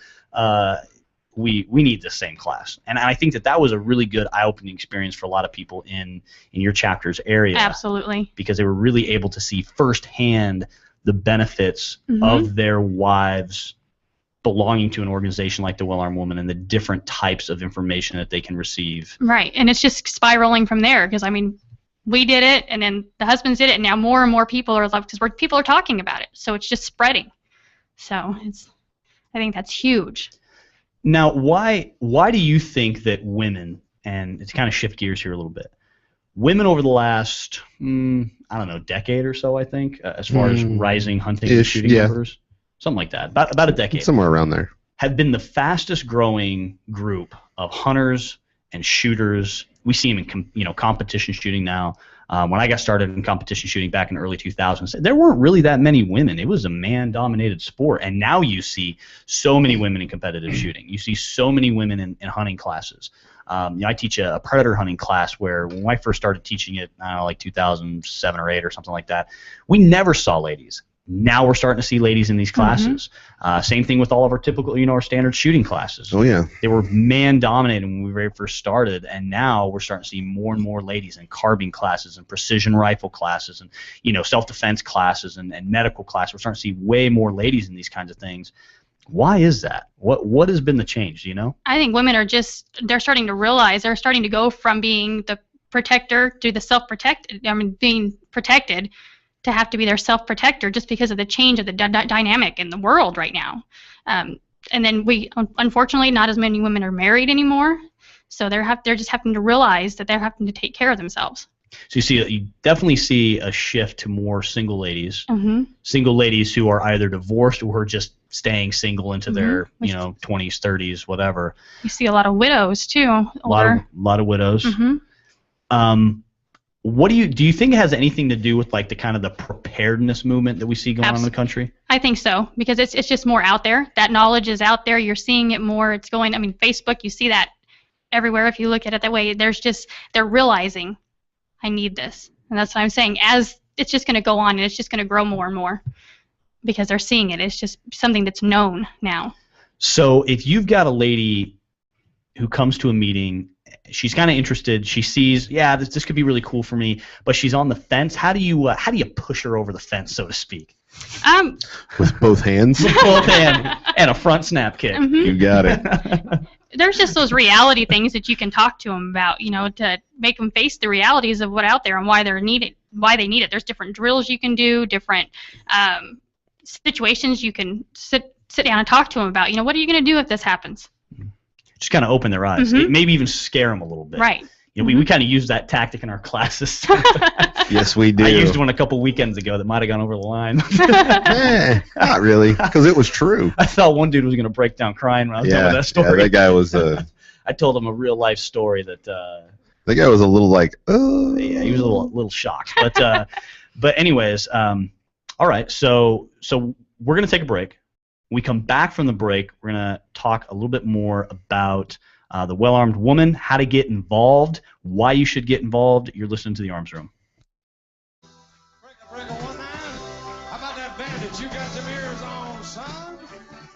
We need the same class. And I think that was a really good eye-opening experience for a lot of people in your chapter's area. Absolutely. Because they were really able to see firsthand the benefits of their wives belonging to an organization like the Well-Armed Woman and the different types of information that they can receive. Right, and it's just spiraling from there because, I mean, we did it, and then the husbands did it, and now more and more people are because people are talking about it, so it's just spreading. So I think that's huge. Now, why do you think that women, and it's kind of shift gears here a little bit, women over the last, I don't know, decade or so, I think, as far as rising hunting and shooting numbers, something like that, about a decade. Somewhere around there. Have been the fastest growing group of hunters and shooters. We see them in competition shooting now. When I got started in competition shooting back in the early 2000s, there weren't really that many women. It was a man-dominated sport, and now you see so many women in competitive shooting. You see so many women in hunting classes. I teach a predator hunting class where when I first started teaching it, I don't know, like 2007 or 8 or something like that, we never saw ladies. Now we're starting to see ladies in these classes. Same thing with all of our typical, our standard shooting classes. Oh, yeah. They were man-dominated when we very first started, and now we're starting to see more and more ladies in carbine classes and precision rifle classes and, self-defense classes and medical classes. We're starting to see way more ladies in these kinds of things. Why is that? What has been the change, do you know? I think women are they're starting to realize they're starting to go from being the protector to the being protected to have to be their self-protector just because of the change of the dynamic in the world right now. And then unfortunately, not as many women are married anymore, so they're just having to realize that they're having to take care of themselves. So you definitely see a shift to more single ladies, Mm-hmm. single ladies who are either divorced or just staying single into their 20s, 30s, whatever. You see a lot of widows too. A lot of widows. Mm-hmm. What do you think it has anything to do with like the kind of the preparedness movement that we see going on in the country? I think so, because it's just more out there. That knowledge is out there. You're seeing it more. It's going. I mean, Facebook. You see that everywhere if you look at it that way. They're realizing, I need this, and that's what I'm saying. As it's just going to go on, and it's just going to grow more and more, because they're seeing it. It's just something that's known now. So if you've got a lady who comes to a meeting, she's kind of interested. She sees, this could be really cool for me, but she's on the fence. How do you push her over the fence, so to speak? With both hands. With both hands and a front snap kick. Mm-hmm. You got it. There's just those reality things that you can talk to them about, to make them face the realities of what's out there and why they need it. There's different drills you can do, different situations you can sit down and talk to them about. What are you going to do if this happens? Just kind of open their eyes. Mm-hmm. Maybe even scare them a little bit. Right. We kind of use that tactic in our classes. Yes, we do. I used one a couple weekends ago that might have gone over the line. Not really, because it was true. I thought one dude was going to break down crying when I was telling that story. Yeah, that guy was... I told him a real life story that... that guy was a little like, oh. Yeah, he was a little shocked. But anyways, all right, so we're going to take a break. When we come back from the break, we're going to talk a little bit more about the well-armed woman, how to get involved, why you should get involved. You're listening to the Arms Room. Breaker 19. How about that bandage? You got some ears on, son?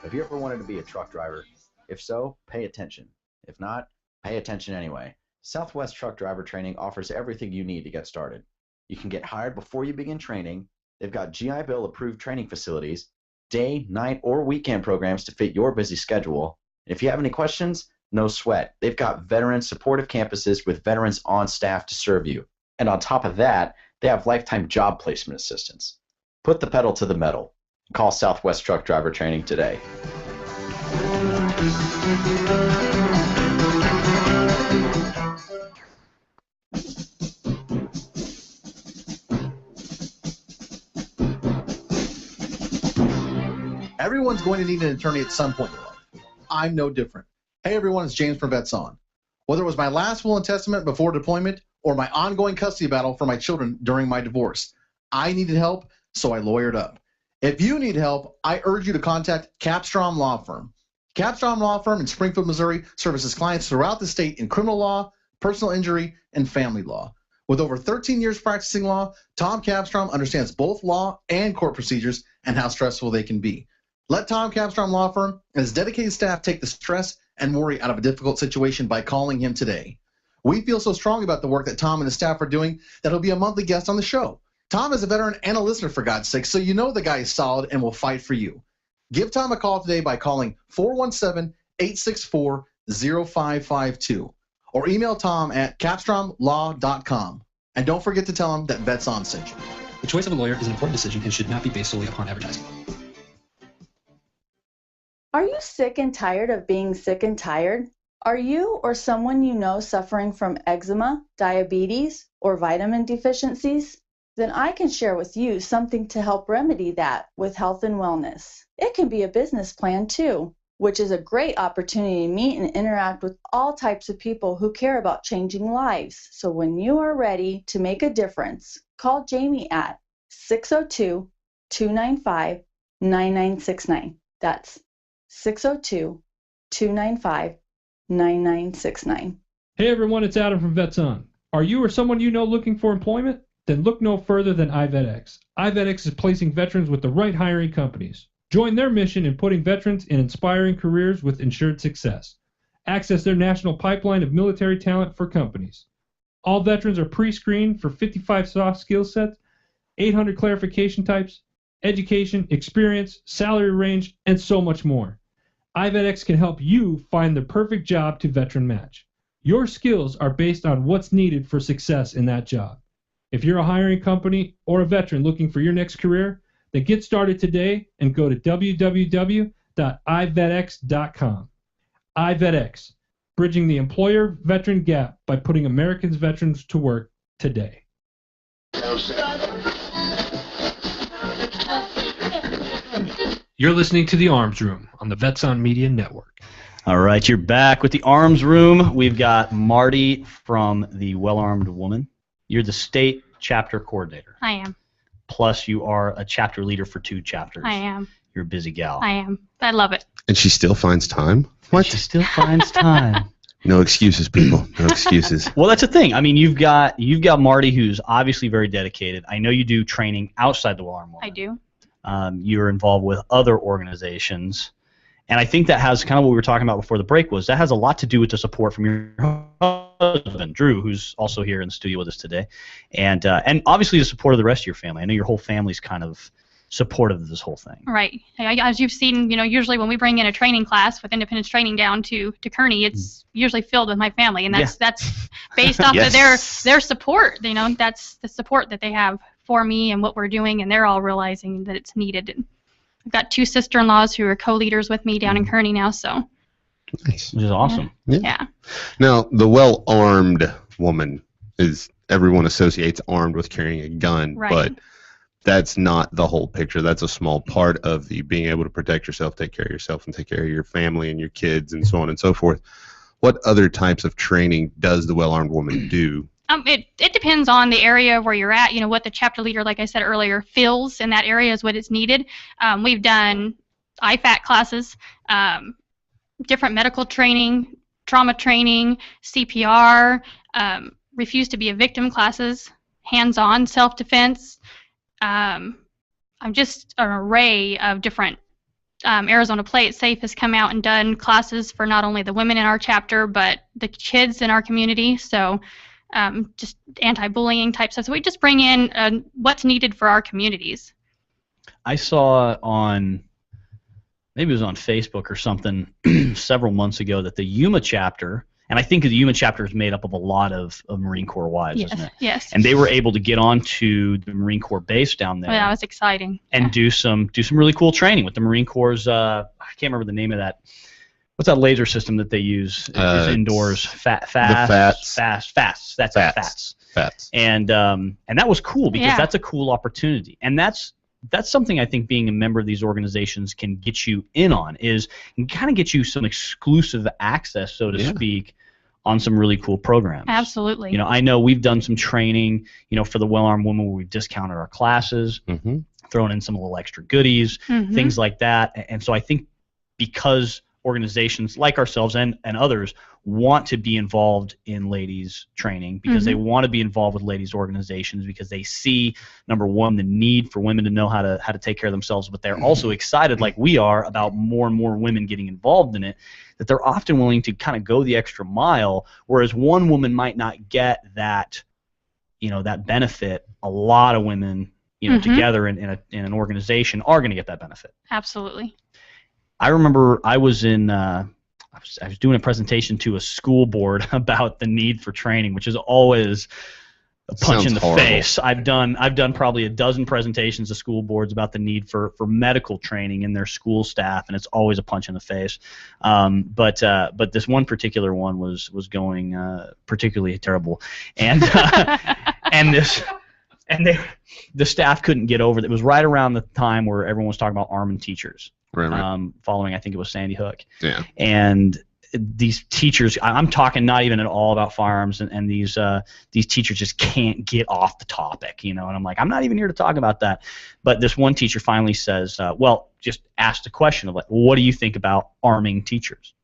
Have you ever wanted to be a truck driver? If so, pay attention. If not, pay attention anyway. Southwest Truck Driver Training offers everything you need to get started. You can get hired before you begin training. They've got GI Bill approved training facilities, day, night, or weekend programs to fit your busy schedule. If you have any questions, no sweat. They've got veteran supportive campuses with veterans on staff to serve you. And on top of that, they have lifetime job placement assistance. Put the pedal to the metal. Call Southwest Truck Driver Training today. Everyone's going to need an attorney at some point in life. I'm no different. Hey everyone, it's James from Vets On. Whether it was my last will and testament before deployment or my ongoing custody battle for my children during my divorce, I needed help, so I lawyered up. If you need help, I urge you to contact Capstrom Law Firm. Capstrom Law Firm in Springfield, Missouri services clients throughout the state in criminal law, personal injury, and family law. With over 13 years practicing law, Tom Capstrom understands both law and court procedures and how stressful they can be. Let Tom Capstrom Law Firm and his dedicated staff take the stress and worry out of a difficult situation by calling him today. We feel so strongly about the work that Tom and his staff are doing that he'll be a monthly guest on the show. Tom is a veteran and a listener, for God's sake, so you know the guy is solid and will fight for you. Give Tom a call today by calling 417-864-0552 or email Tom at capstromlaw.com. And don't forget to tell him that Vets On sent you. The choice of a lawyer is an important decision and should not be based solely upon advertising. Are you sick and tired of being sick and tired? Are you or someone you know suffering from eczema, diabetes, or vitamin deficiencies? Then I can share with you something to help remedy that with health and wellness. It can be a business plan too, which is a great opportunity to meet and interact with all types of people who care about changing lives. So when you are ready to make a difference, call Jamie at 602-295-9969. That's 602-295-9969. Hey everyone, it's Adam from Vets On. Are you or someone you know looking for employment? Then look no further than iVetX. iVetX is placing veterans with the right hiring companies. Join their mission in putting veterans in inspiring careers with ensured success. Access their national pipeline of military talent for companies. All veterans are pre-screened for 55 soft skill sets, 800 clarification types, education, experience, salary range, and so much more. iVetX can help you find the perfect job to veteran match. Your skills are based on what's needed for success in that job. If you're a hiring company or a veteran looking for your next career, then get started today and go to www.ivetx.com. iVetX, bridging the employer-veteran gap by putting Americans veterans to work today. You're listening to The Arms Room on the Vets on Media Network. All right, you're back with The Arms Room. We've got Marti from the Well-Armed Woman. You're the state chapter coordinator. I am. Plus, you are a chapter leader for 2 chapters. I am. You're a busy gal. I am. I love it. And she still finds time? What? She still finds time. No excuses, people. No excuses. Well, that's the thing. I mean, you've got Marti, who's obviously very dedicated. I know you do training outside the Well-Armed Woman. I do. You're involved with other organizations. And I think that has kind of what we were talking about before the break was that has a lot to do with the support from your husband, Drew, who's also here in the studio with us today. And obviously the support of the rest of your family. I know your whole family's kind of supportive of this whole thing. Right. As you've seen, usually when we bring in a training class with Independence Training down to Kearney, it's usually filled with my family, and that's based off of their support. That's the support that they have for me and what we're doing, and they're all realizing that it's needed. And I've got 2 sister-in-laws who are co-leaders with me down in Kearney now, so. Nice. Which is awesome. Yeah. Now, the well-armed woman is everyone associates armed with carrying a gun, Right. but that's not the whole picture. That's a small part of the being able to protect yourself, take care of yourself, and take care of your family and your kids and so on and so forth. What other types of training does the well-armed woman do? It depends on the area where you're at. What the chapter leader, like I said earlier, feels in that area is what is needed. We've done IFAC classes, different medical training, trauma training, CPR, refuse to be a victim classes, hands-on self-defense. I'm just an array of different. Arizona Play It Safe has come out and done classes for not only the women in our chapter, but the kids in our community. So just anti-bullying type stuff. So we just bring in what's needed for our communities. I saw on, maybe it was on Facebook or something, several months ago that the Yuma chapter, and I think the Yuma chapter is made up of a lot of Marine Corps wives, isn't it? Yes. And they were able to get onto the Marine Corps base down there. Oh, yeah, that was exciting. And do some really cool training with the Marine Corps', I can't remember the name of that. What's that laser system that they use? It's indoors. Fast. That's it. Fats. And that was cool because that's a cool opportunity. And that's something I think being a member of these organizations can get you in on, is can kind of get you some exclusive access, so to speak, on some really cool programs. Absolutely. I know we've done some training, for the Well-Armed Woman where we've discounted our classes, thrown in some little extra goodies, things like that. And so I think because organizations like ourselves and others want to be involved in ladies training, because they want to be involved with ladies organizations, because they see, number one, the need for women to know how to take care of themselves, but they're also excited, like we are, about more and more women getting involved in it, that they're often willing to kind of go the extra mile, whereas one woman might not get that, that benefit. A lot of women, together in an organization are going to get that benefit. Absolutely. I remember I was I was doing a presentation to a school board about the need for training, which is always a punch in the face. I've done probably a dozen presentations to school boards about the need for medical training in their school staff, and it's always a punch in the face. But this one particular one was going particularly terrible, and the staff couldn't get over it. It was right around the time where everyone was talking about arming teachers. Right. Following, I think it was Sandy Hook. Yeah. And these teachers, I'm talking not even at all about firearms, and these teachers just can't get off the topic, and I'm like, I'm not even here to talk about that. But this one teacher finally says, well, just asked the question of, like, what do you think about arming teachers?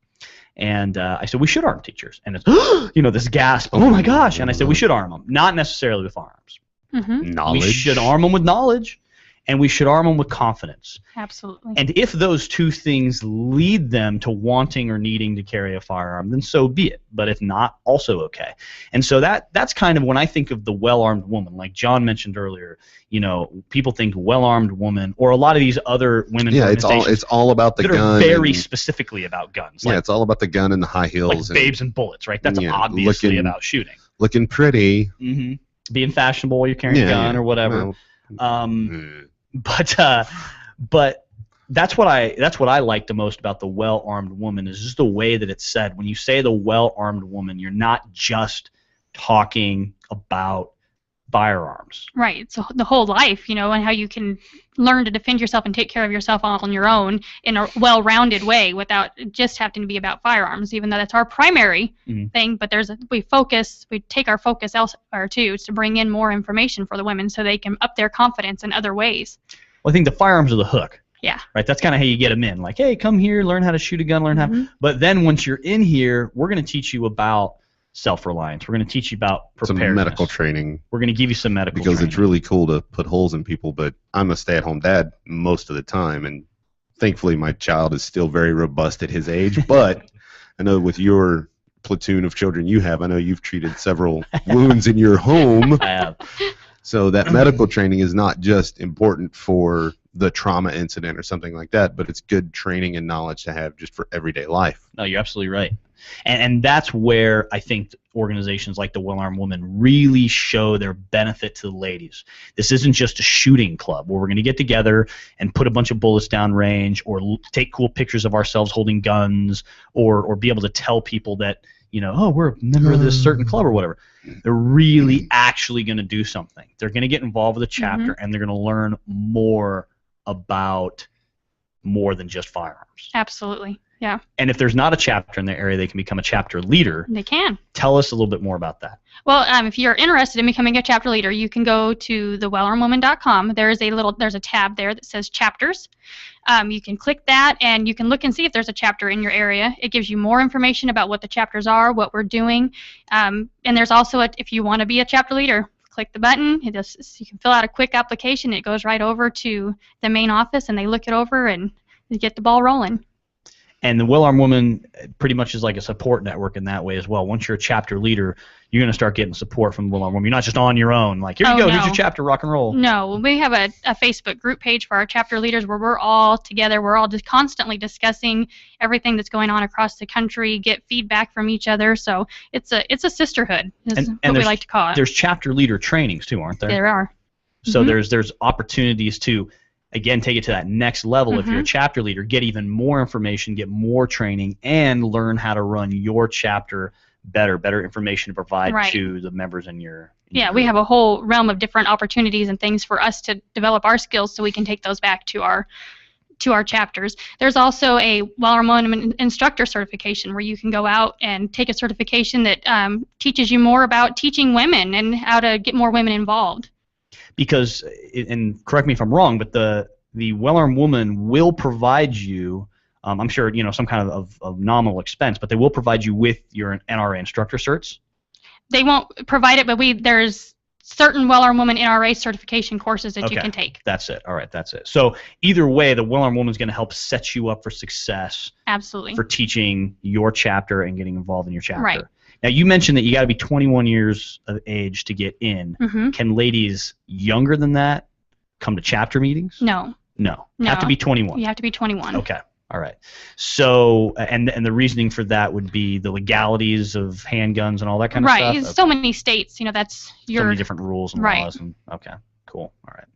And I said, we should arm teachers. And it's, this gasp, oh my gosh. And I said, we should arm them, not necessarily with firearms. Knowledge. We should arm them with knowledge, and we should arm them with confidence. Absolutely. And if those two things lead them to wanting or needing to carry a firearm, then so be it. But if not, also okay. And so that's kind of when I think of the well-armed woman, like John mentioned earlier. People think well-armed woman, or a lot of these other women. Yeah, it's all about the that gun. Are very specifically about guns. Yeah, it's all about the gun and the high heels. Like babes and bullets, right? That's obviously about shooting. Looking pretty. Mm-hmm. being fashionable while you're carrying a gun or whatever. Well, But that's what I like the most about the well-armed woman is just the way that it's said. When you say the well-armed woman, you're not just talking about firearms. Right. So the whole life, and how you can learn to defend yourself and take care of yourself on your own in a well-rounded way without just having to be about firearms, even though that's our primary thing. But we take our focus elsewhere too, to bring in more information for the women so they can up their confidence in other ways. Well, I think the firearms are the hook. Yeah. Right. That's kind of how you get them in. Like, hey, come here, learn how to shoot a gun, learn how. But then once you're in here, we're going to teach you about self-reliance. We're going to teach you about preparedness. Some medical training. We're going to give you some medical because training. it's really cool to put holes in people, but I'm a stay-at-home dad most of the time, and thankfully my child is still very robust at his age. But I know with your platoon of children you have, I know you've treated several wounds in your home. I have. So that medical training is not just important for the trauma incident or something like that, but it's good training and knowledge to have just for everyday life. No, you're absolutely right. And that's where I think organizations like the Well-Armed Woman really show their benefit to the ladies. This isn't just a shooting club where we're going to get together and put a bunch of bullets down range or take cool pictures of ourselves holding guns or be able to tell people that, oh, we're a member of this certain club or whatever. They're really actually going to do something. They're going to get involved with a chapter and they're going to learn more about more than just firearms. Absolutely. Yeah. And if there's not a chapter in the area, they can become a chapter leader. They can. Tell us a little bit more about that. Well, if you're interested in becoming a chapter leader, you can go to thewellarmedwoman.com. There's a tab there that says chapters. You can click that, and you can look and see if there's a chapter in your area. It gives you more information about what the chapters are, what we're doing, and there's also if you want to be a chapter leader, click the button. You can fill out a quick application. It goes right over to the main office, and they look it over and you get the ball rolling. And the Well-Armed Woman pretty much is like a support network in that way as well. Once you're a chapter leader, you're going to start getting support from the Well-Armed Woman. You're not just on your own. Like, here you go, here's your chapter, rock and roll. No, we have a Facebook group page for our chapter leaders where we're all together. We're all just constantly discussing everything that's going on across the country, get feedback from each other. So it's a sisterhood, is what we like to call it. There's chapter leader trainings too, aren't there? There are. So there's opportunities to, again, take it to that next level. If you're a chapter leader, get even more information, get more training, and learn how to run your chapter better information to provide to the members in your group. We have a whole realm of different opportunities and things for us to develop our skills so we can take those back to our chapters. There's also a Well-Armed Woman instructor certification where you can go out and take a certification that teaches you more about teaching women and how to get more women involved. Because, and correct me if I'm wrong, but the Well-Armed Woman will provide you, I'm sure, some kind of nominal expense, but they will provide you with your NRA instructor certs. They won't provide it, but there's certain Well-Armed Woman NRA certification courses that you can take. That's it. All right, that's it. So either way, the Well-Armed Woman is going to help set you up for success. Absolutely. For teaching your chapter and getting involved in your chapter. Right. Now, you mentioned that you got to be 21 years of age to get in. Can ladies younger than that come to chapter meetings? No. Have to be 21. You have to be 21. Okay. All right. So, and the reasoning for that would be the legalities of handguns and all that kind of stuff? Right. Okay. So many states, that's your... So many different rules and laws. And, okay. Cool. All right.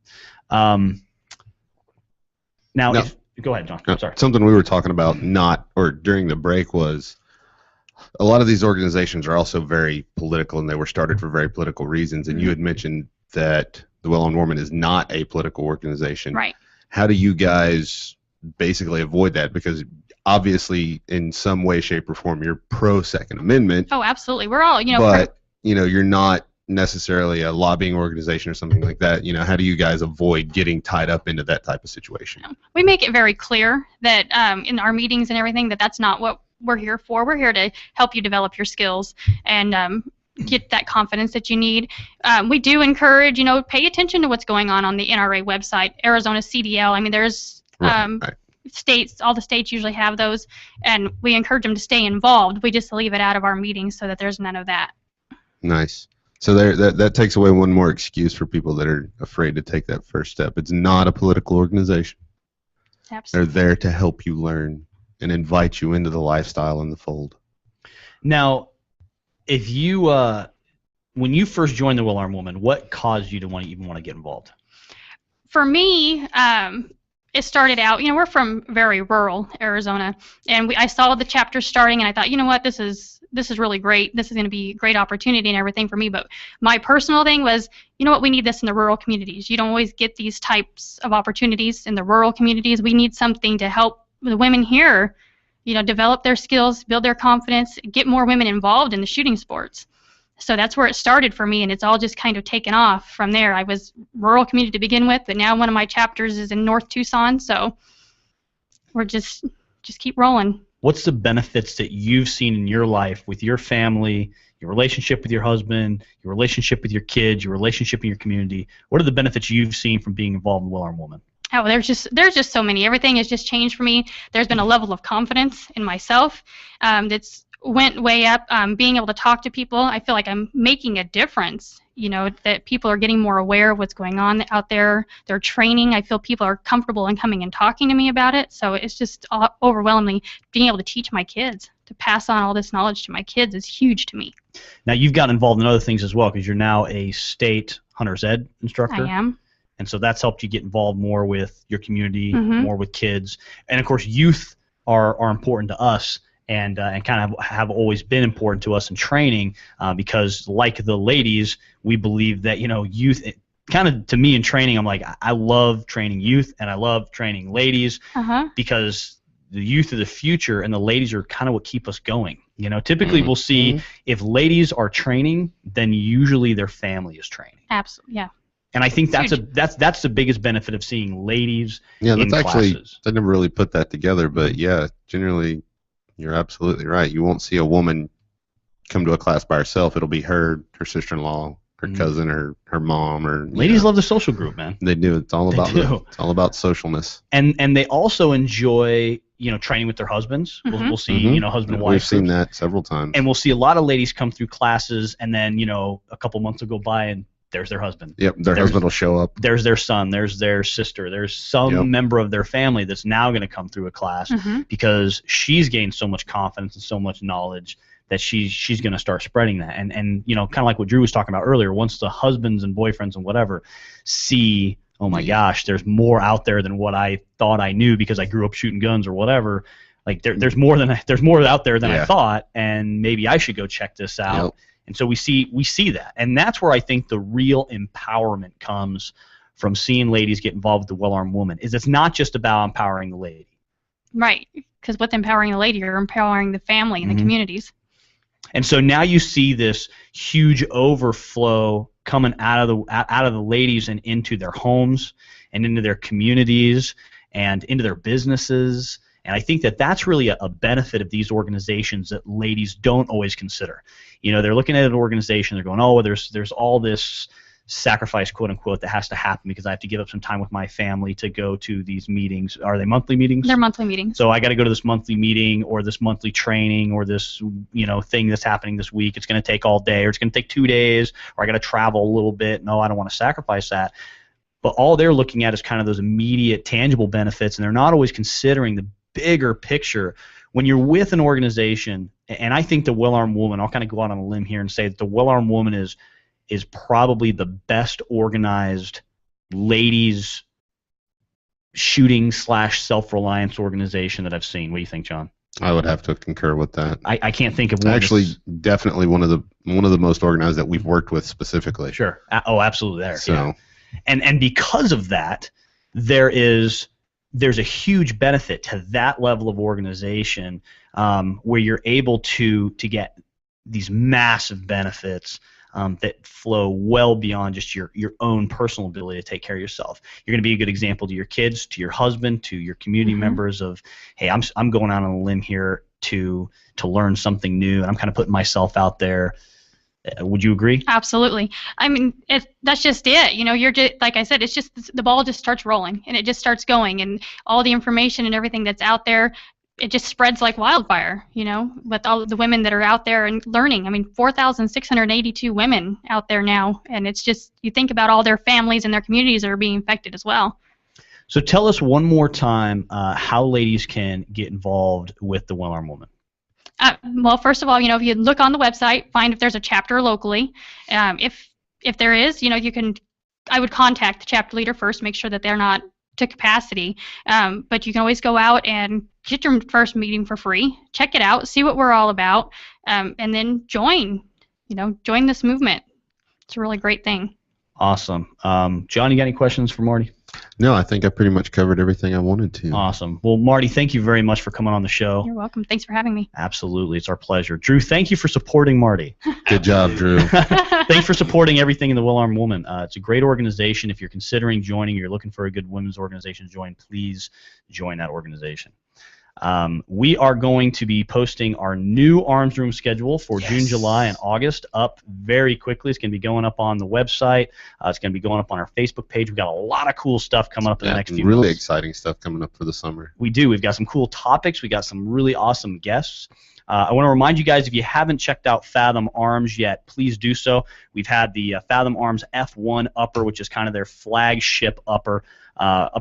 Now, go ahead, John. Sorry. Something we were talking about during the break was a lot of these organizations are also very political, and they were started for very political reasons. And you had mentioned that the Well-Armed Woman is not a political organization. Right. How do you guys basically avoid that? Because obviously, in some way, shape, or form, you're pro Second Amendment. Oh, absolutely. We're all, But you're not necessarily a lobbying organization or something like that. How do you guys avoid getting tied up into that type of situation? We make it very clear that in our meetings and everything that's not what we're here for. We're here to help you develop your skills and get that confidence that you need. We do encourage, pay attention to what's going on the NRA website, Arizona CDL. I mean, there's states, all the states usually have those, and we encourage them to stay involved. We just leave it out of our meetings so that there's none of that. Nice. So that takes away one more excuse for people that are afraid to take that first step. It's not a political organization. Absolutely. They're there to help you learn and invite you into the lifestyle and the fold. Now, if you when you first joined the Will Arm Woman, what caused you to even want to get involved? For me, it started out, we're from very rural Arizona, and I saw the chapter starting, and I thought, you know what, this is really great. This is going to be a great opportunity and everything for me. But my personal thing was, you know what, we need this in the rural communities. You don't always get these types of opportunities in the rural communities. We need something to help the women here, develop their skills, build their confidence, get more women involved in the shooting sports. So that's where it started for me, and it's all just kind of taken off from there. I was rural community to begin with, but now one of my chapters is in North Tucson, so we're just keep rolling. What's the benefits that you've seen in your life with your family, your relationship with your husband, your relationship with your kids, your relationship in your community? What are the benefits you've seen from being involved in Will Arm Woman? Oh, there's just so many. Everything has just changed for me. There's been a level of confidence in myself that's went way up. Being able to talk to people, I feel like I'm making a difference. That people are getting more aware of what's going on out there. They're training. I feel people are comfortable in coming and talking to me about it. So it's just overwhelmingly being able to teach my kids, to pass on all this knowledge to my kids is huge to me. Now you've gotten involved in other things as well because you're now a state hunter's ed instructor. I am. And so that's helped you get involved more with your community, more with kids. And of course, youth are important to us. And kind of have always been important to us in training because, like the ladies, we believe that youth. Kind of to me in training, I'm like I love training youth and I love training ladies because the youth are the future and the ladies are kind of what keep us going. Typically we'll see if ladies are training, then usually their family is training. Absolutely, yeah. And I think that's the biggest benefit of seeing ladies in that's classes. Actually, I never really put that together, but yeah, generally. You're absolutely right. You won't see a woman come to a class by herself. It'll be her sister-in-law, her cousin, her mom, or ladies love the social group, man. They do. It's all about socialness. And they also enjoy training with their husbands. We'll see husband and wife. We've seen that several times. And we'll see a lot of ladies come through classes, and then a couple months will go by and there's their husband. Yep, their husband will show up. There's their son. There's their sister. There's some member of their family that's now going to come through a class because she's gained so much confidence and so much knowledge that she's going to start spreading that. And kind of like what Drew was talking about earlier, once the husbands and boyfriends and whatever see, oh my gosh, there's more out there than what I thought I knew because I grew up shooting guns or whatever. Like there's more out there than I thought, and maybe I should go check this out. Yep. And so we see that, and that's where I think the real empowerment comes from seeing ladies get involved with the Will Arm Woman. Is it's not just about empowering the lady, right? Because with empowering the lady, you're empowering the family and the communities. And so now you see this huge overflow coming out of the ladies and into their homes and into their communities and into their businesses. And I think that that's really a benefit of these organizations that ladies don't always consider. They're looking at an organization, they're going, oh, there's all this sacrifice, quote unquote, that has to happen because I have to give up some time with my family to go to these meetings. Are they monthly meetings? They're monthly meetings. So I got to go to this monthly meeting or this monthly training or this thing that's happening this week. It's going to take all day or it's going to take 2 days or I got to travel a little bit. No, I don't want to sacrifice that. But all they're looking at is kind of those immediate tangible benefits, and they're not always considering the bigger picture. When you're with an organization, and I think the Will Arm Woman, I'll kind of go out on a limb here and say that the Will Arm Woman is probably the best organized ladies shooting / self-reliance organization that I've seen. What do you think, John? I would have to concur with that. I can't think of one. Actually, definitely one of the most organized that we've worked with specifically. Sure. Oh, absolutely. There. So, yeah. And because of that, there's a huge benefit to that level of organization where you're able to get these massive benefits that flow well beyond just your own personal ability to take care of yourself. You're going to be a good example to your kids, to your husband, to your community members of, hey, I'm going out on a limb here to learn something new, and I'm kind of putting myself out there. Would you agree? Absolutely. I mean, that's just it. You're just, like I said, it's just the ball just starts rolling and it just starts going, and all the information and everything that's out there, it just spreads like wildfire. With all the women that are out there and learning. I mean, 4,682 women out there now, and it's just, you think about all their families and their communities that are being affected as well. So tell us one more time how ladies can get involved with the Will Arm Woman. Well, first of all, if you look on the website, find if there's a chapter locally. If there is, I would contact the chapter leader first, make sure that they're not to capacity. But you can always go out and get your first meeting for free. Check it out, see what we're all about, and then join this movement. It's a really great thing. Awesome. John, you got any questions for Marti? No, I think I pretty much covered everything I wanted to. Awesome. Well, Marti, thank you very much for coming on the show. You're welcome. Thanks for having me. Absolutely. It's our pleasure. Drew, thank you for supporting Marti. Good job, Drew. Thanks for supporting everything in the Well-Armed Woman. It's a great organization. If you're considering joining, you're looking for a good women's organization to join, please join that organization. We are going to be posting our new arms room schedule for June, July, and August up very quickly. It's going to be going up on the website. It's going to be going up on our Facebook page. We've got a lot of cool stuff coming up in the next few really months. Exciting stuff coming up for the summer. We do. We've got some cool topics. We got some really awesome guests. I want to remind you guys, if you haven't checked out Fathom Arms yet, please do so. We've had the Fathom Arms F1 upper, which is kind of their flagship upper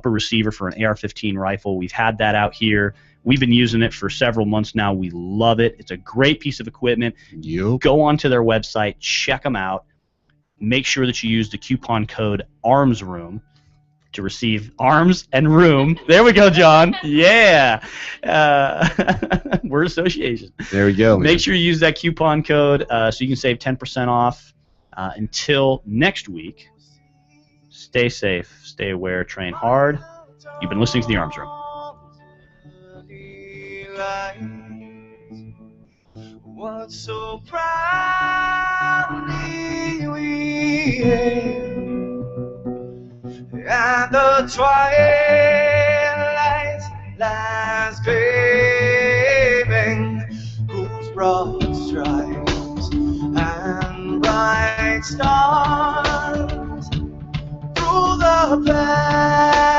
receiver for an AR-15 rifle. We've had that out here. We've been using it for several months now. We love it. It's a great piece of equipment. Yep. Go onto their website, check them out. Make sure that you use the coupon code ARMSROOM to receive arms and room. There we go, John. Yeah. Word association. There we go. Make sure you use that coupon code so you can save 10% off. Until next week, stay safe, stay aware, train hard. You've been listening to the Arms Room. What so proudly we hailed at the twilight's last gleaming, whose broad stripes and bright stars through the past